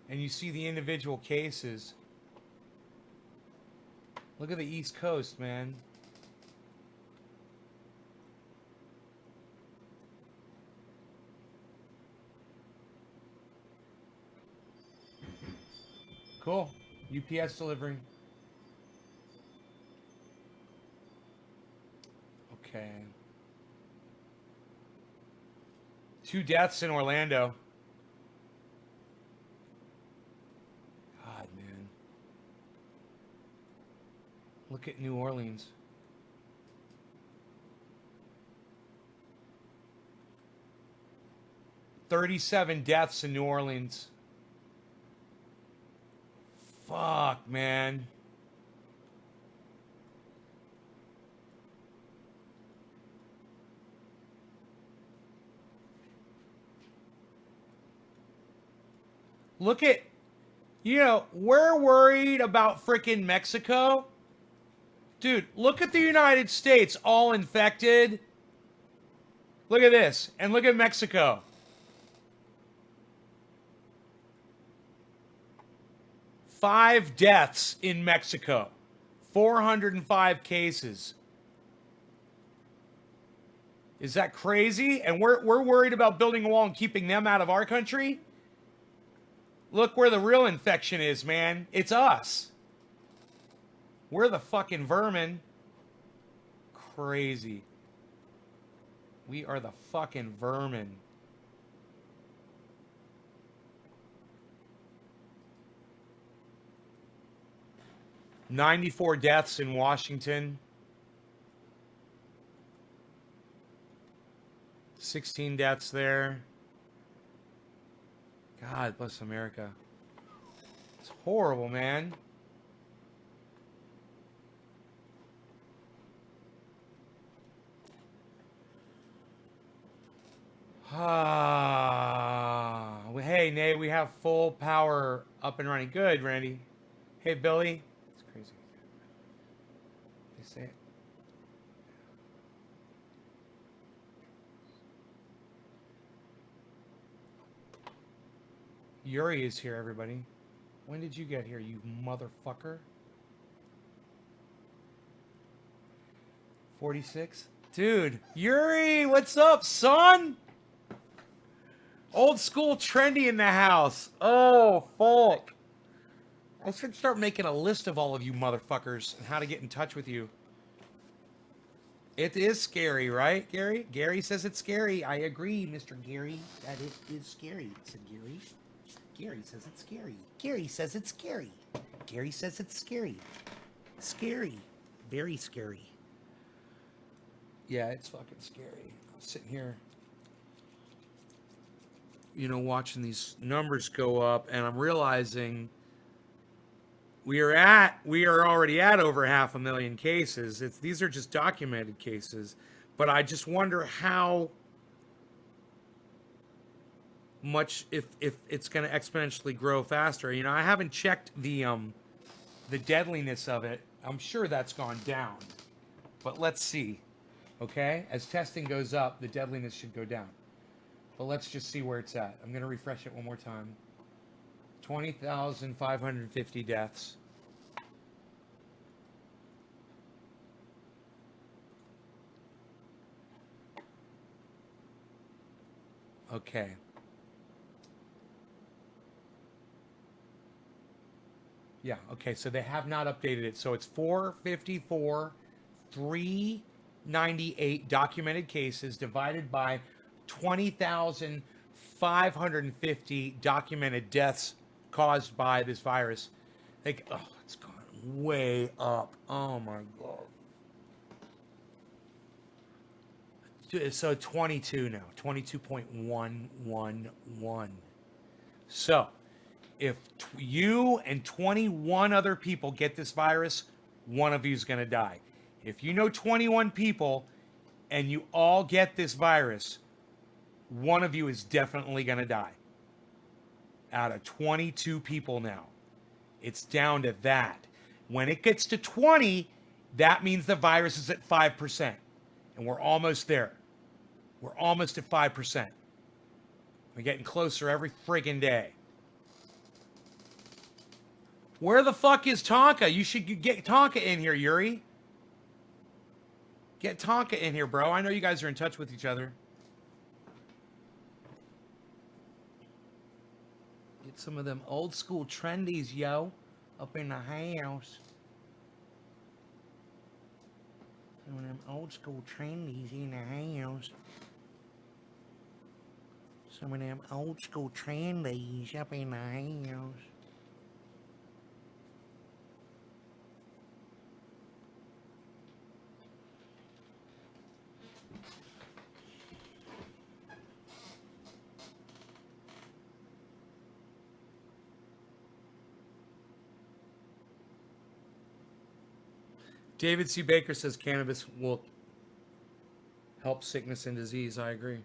And you see the individual cases. Look at the East Coast, man. Cool. UPS delivery. Okay. 2 deaths in Orlando. God, man. Look at New Orleans. $37 deaths in New Orleans. Fuck, man. Look at, we're worried about frickin' Mexico. Dude, look at the United States all infected. Look at this. And look at Mexico. Five deaths in Mexico. 405 cases. Is that crazy? And we're worried about building a wall and keeping them out of our country? Look where the real infection is, man. It's us. We're the fucking vermin. Crazy. We are the fucking vermin. $94 deaths in Washington. 16 deaths there. God bless America. It's horrible, man. Hey, Nate, we have full power up and running. Good, Randy. Hey, Billy. It's crazy. They say it. Yuri is here, everybody. When did you get here, you motherfucker? 46? Dude, Yuri, what's up, son? Old school trendy in the house. Oh, fuck. I should start making a list of all of you motherfuckers and how to get in touch with you. It is scary, right, Gary? Gary says it's scary. I agree, Mr. Gary, that it is scary, said Gary. Gary says it's scary. Gary says it's scary. Gary says it's scary. Scary. Very scary. Yeah, it's fucking scary. I'm sitting here, watching these numbers go up, and I'm realizing we are already at over 500,000 cases. These are just documented cases, but I just wonder how much if it's going to exponentially grow faster. You know, I haven't checked the deadliness of it. I'm sure that's gone down, but let's see. Okay, as testing goes up, the deadliness should go down. But let's just see where it's at. I'm going to refresh it one more time. 20,550 deaths. Okay. Yeah, okay, so they have not updated it. So it's 454, 398 documented cases divided by 20,550 documented deaths caused by this virus. Like, oh, it's gone way up. Oh my God. So 22 now, 22.111. So if you and 21 other people get this virus, one of you is going to die. If you know 21 people and you all get this virus, one of you is definitely going to die. Out of 22 people now, it's down to that. When it gets to 20, that means the virus is at 5%. And we're almost there. We're almost at 5%. We're getting closer every friggin' day. Where the fuck is Tonka? You should get Tonka in here, Yuri. Get Tonka in here, bro. I know you guys are in touch with each other. Get some of them old school trendies, yo, up in the house. Some of them old school trendies in the house. Some of them old school trendies up in the house. David C. Baker says cannabis will help sickness and disease. I agree.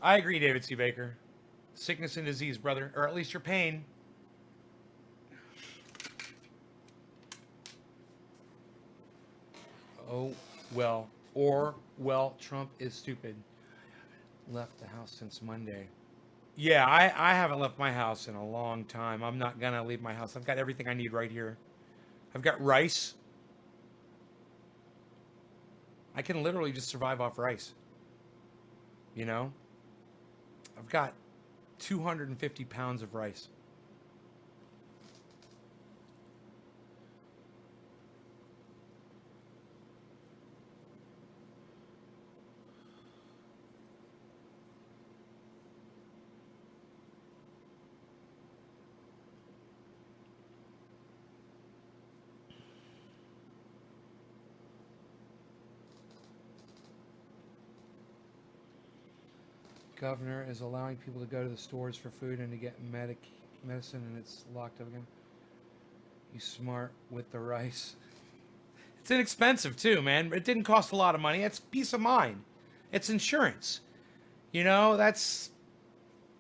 I agree, David C. Baker. Sickness and disease, brother. Or at least your pain. Oh, well. Or, well, Trump is stupid. Left the house since Monday. Yeah, I haven't left my house in a long time. I'm not going to leave my house. I've got everything I need right here. I've got rice. I can literally just survive off rice. You know? I've got 250 pounds of rice. Governor is allowing people to go to the stores for food and to get medicine, and it's locked up again. You smart with the rice. It's inexpensive too, man. It didn't cost a lot of money. It's peace of mind. It's insurance. You know, that's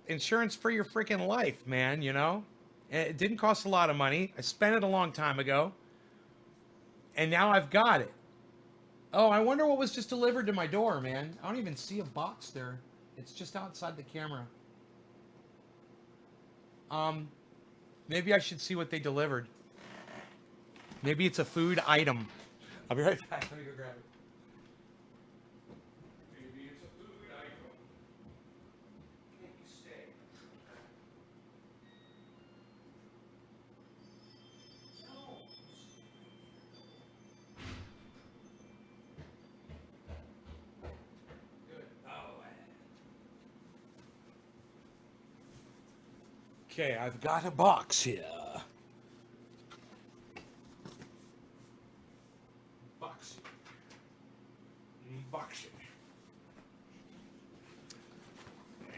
insurance for your freaking life, man, you know? It didn't cost a lot of money. I spent it a long time ago. And now I've got it. Oh, I wonder what was just delivered to my door, man. I don't even see a box there. It's just outside the camera. Maybe I should see what they delivered. Maybe it's a food item. I'll be right back. Let me go grab it. Maybe it's a food item. Can you stay? No. Good. Okay, I've got a box here. Box. Box it.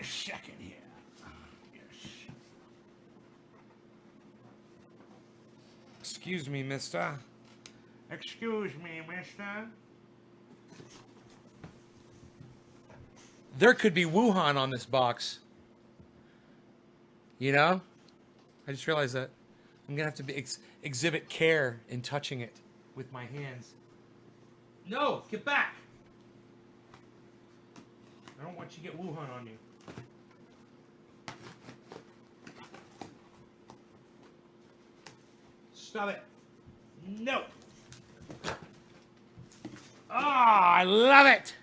A second here. Yes. Excuse me, mister. Excuse me, mister. There could be Wuhan on this box. You know? I just realized that. I'm going to have to exhibit care in touching it with my hands. No, get back. I don't want you to get Wuhan on you. Stop it. No. Ah, I love it.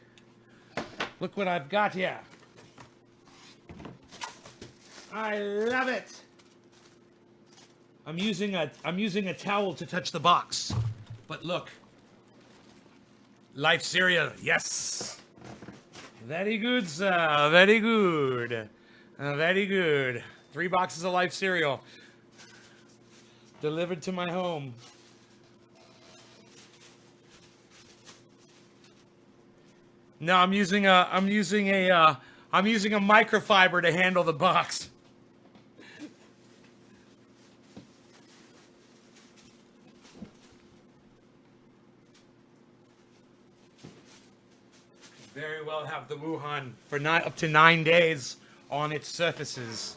Look what I've got here. I love it. I'm using a towel to touch the box. But look. Life cereal. Yes. Very good, sir. Very good. Very good. 3 boxes of Life cereal. Delivered to my home. No, I'm using a microfiber to handle the box. Very well have the Wuhan for up to 9 days on its surfaces.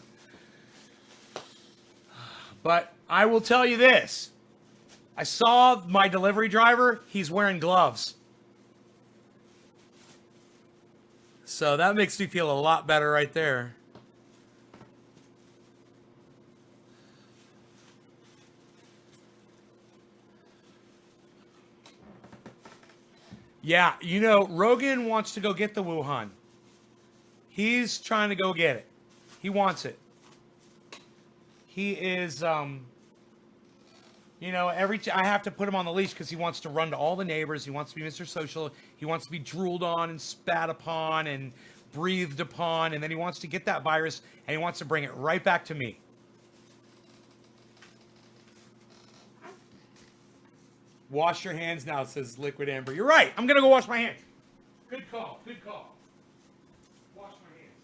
But I will tell you this. I saw my delivery driver. He's wearing gloves. So that makes me feel a lot better right there. Yeah, you know, Rogan wants to go get the Wuhan. He's trying to go get it. He wants it. He is, you know, I have to put him on the leash because he wants to run to all the neighbors. He wants to be Mr. Social. He wants to be drooled on and spat upon and breathed upon. And then he wants to get that virus and he wants to bring it right back to me. Wash your hands now, says Liquid Amber. You're right. I'm going to go wash my hands. Good call. Good call. Wash my hands.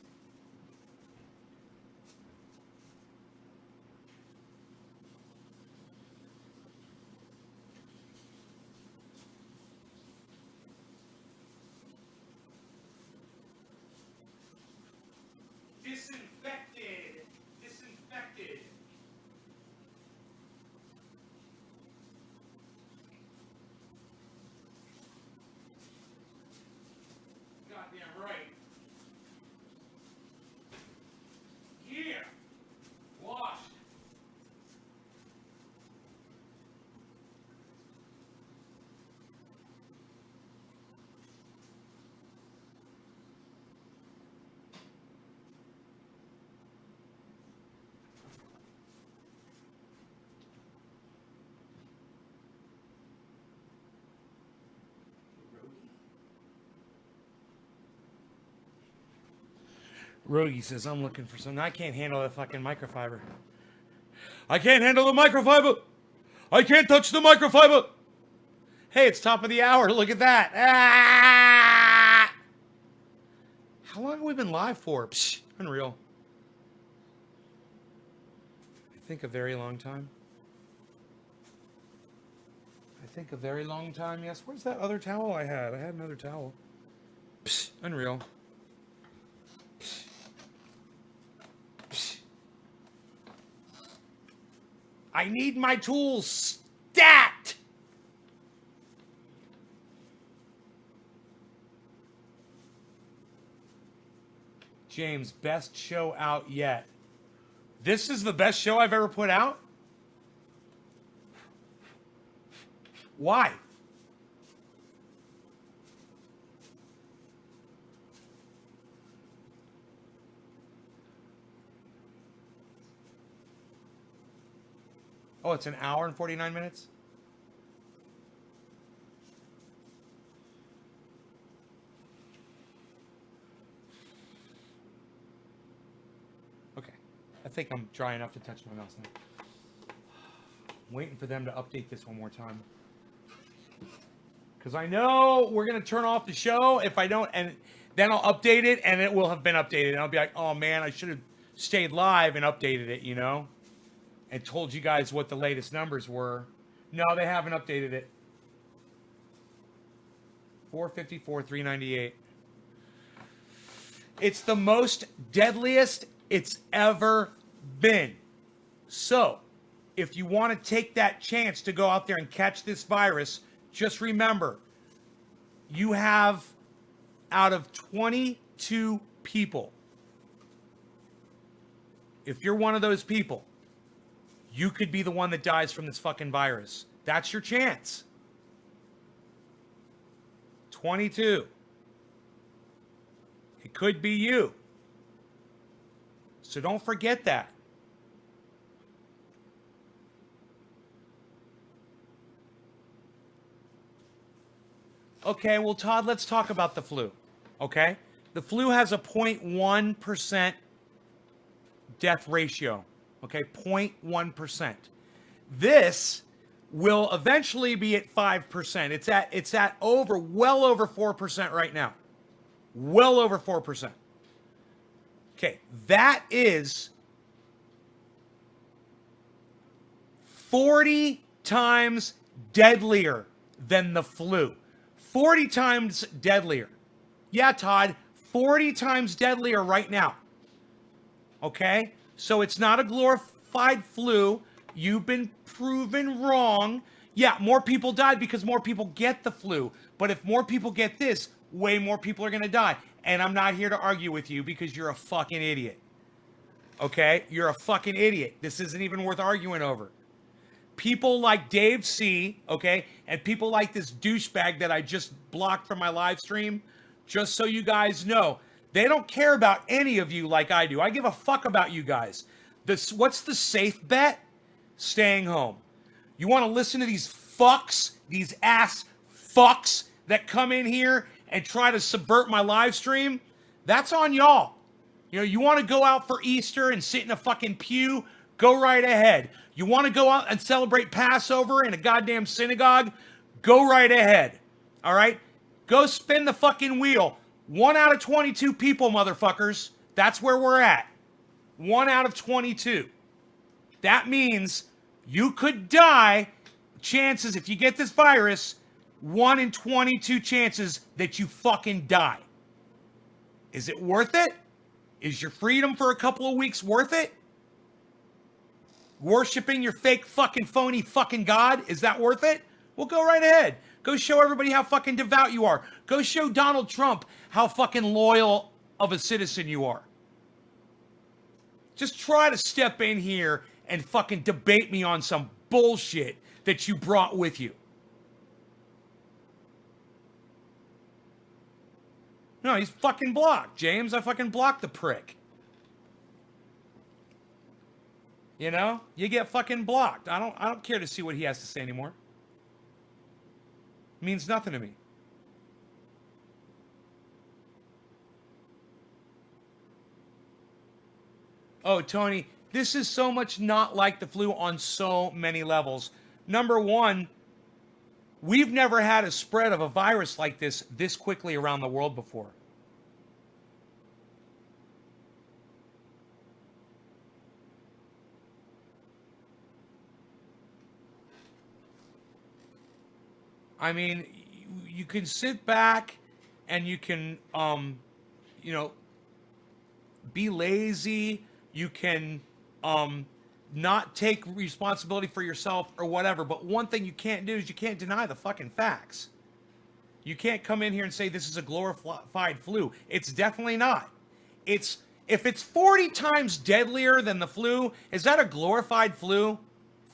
Disinfected. Disinfected. Goddamn right. Here. Washed. Rogie says, I'm looking for something. I can't handle the fucking microfiber. I can't handle the microfiber. I can't touch the microfiber. Hey, it's top of the hour. Look at that. Ah! How long have we been live for? Psh, unreal. I think a very long time. I think a very long time, yes. Where's that other towel I had? I had another towel. Psh, unreal. Psh. Psh. I need my tools stat! James, best show out yet. This is the best show I've ever put out? Why? Oh, it's an hour and 49 minutes? Okay. I think I'm dry enough to touch my mouse now. I'm waiting for them to update this one more time. Because I know we're going to turn off the show if I don't, and then I'll update it, and it will have been updated. And I'll be like, oh man, I should have stayed live and updated it, you know? and told you guys what the latest numbers were. No, they haven't updated it. 454, 398. It's the most deadliest it's ever been. So, if you want to take that chance to go out there and catch this virus, just remember, you have out of 22 people, if you're one of those people, you could be the one that dies from this fucking virus. That's your chance. 22. It could be you. So don't forget that. Okay, well, Todd, let's talk about the flu. Okay? The flu has a 0.1% death ratio. Okay, 0.1%. This will eventually be at 5%. It's at well over 4% right now. Well over 4%. Okay, that is 40 times deadlier than the flu. 40 times deadlier. Yeah, Todd, 40 times deadlier right now. Okay? So it's not a glorified flu. You've been proven wrong. Yeah, more people died because more people get the flu. But if more people get this, way more people are going to die. And I'm not here to argue with you because you're a fucking idiot. Okay? You're a fucking idiot. This isn't even worth arguing over. People like Dave C., okay, and people like this douchebag that I just blocked from my live stream, just so you guys know, they don't care about any of you like I do. I give a fuck about you guys. What's the safe bet? Staying home. You want to listen to these fucks, these ass fucks that come in here and try to subvert my live stream? That's on y'all. You know, you want to go out for Easter and sit in a fucking pew? Go right ahead. You want to go out and celebrate Passover in a goddamn synagogue? Go right ahead. All right? Go spin the fucking wheel. 1 out of 22 people, motherfuckers. That's where we're at. 1 out of 22. That means you could die. Chances, if you get this virus, 1 in 22 chances that you fucking die. Is it worth it? Is your freedom for a couple of weeks worth it? Worshipping your fake fucking phony fucking God, is that worth it? Well, go right ahead. Go show everybody how fucking devout you are. Go show Donald Trump how fucking loyal of a citizen you are. Just try to step in here and fucking debate me on some bullshit that you brought with you. No, he's fucking blocked, James. I fucking blocked the prick. You know? You get fucking blocked. I don't care to see what he has to say anymore. It means nothing to me. Oh, Tony, this is so much not like the flu on so many levels. Number one, we've never had a spread of a virus like this quickly around the world before. I mean, you can sit back and you can, be lazy. You can not take responsibility for yourself or whatever. But one thing you can't do is you can't deny the fucking facts. You can't come in here and say this is a glorified flu. It's definitely not. If it's 40 times deadlier than the flu, is that a glorified flu?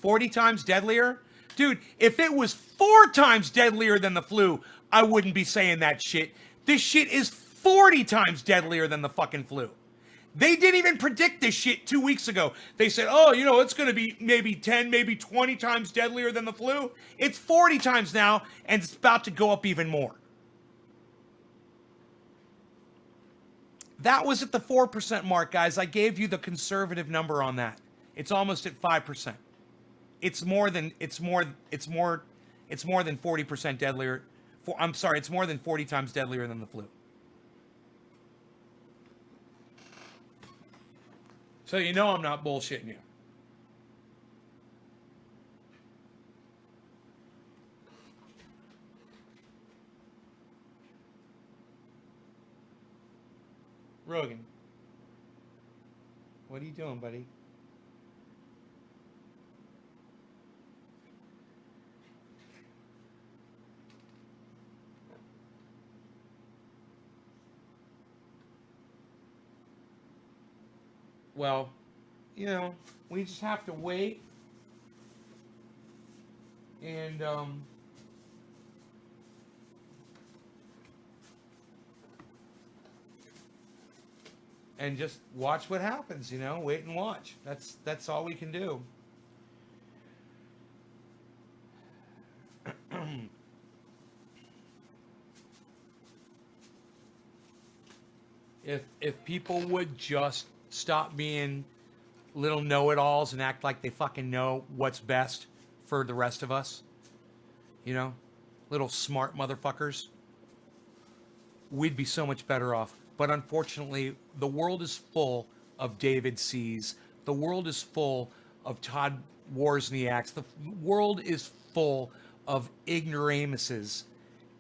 40 times deadlier? Dude, if it was 4 times deadlier than the flu, I wouldn't be saying that shit. This shit is 40 times deadlier than the fucking flu. They didn't even predict this shit 2 weeks ago. They said, oh, it's going to be maybe 10, maybe 20 times deadlier than the flu. It's 40 times now, and it's about to go up even more. That was at the 4% mark, guys. I gave you the conservative number on that. It's almost at 5%. It's more than 40% deadlier. It's more than 40 times deadlier than the flu. So I'm not bullshitting you. Rogan. What are you doing, buddy? Well, you know, we just have to wait and just watch what happens, you know, wait and watch. That's all we can do. If people would just stop being little know-it-alls and act like they fucking know what's best for the rest of us, you know, little smart motherfuckers, we'd be so much better off. But unfortunately, the world is full of David C's. The world is full of Todd Wozniaks. The world is full of ignoramuses.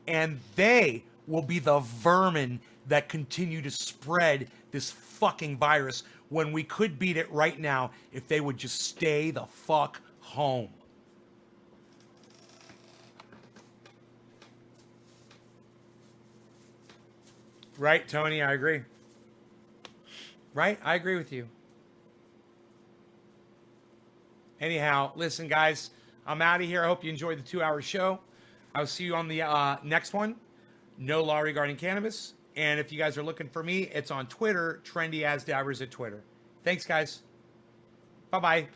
And they will be the vermin that continue to spread this fucking virus when we could beat it right now if they would just stay the fuck home. Right, Tony, I agree. Right? I agree with you. Anyhow, listen, guys, I'm out of here. I hope you enjoyed the 2-hour show. I'll see you on the next one. No law regarding cannabis. And if you guys are looking for me, it's on Twitter, Trendy as Dabbers at Twitter. Thanks, guys. Bye-bye.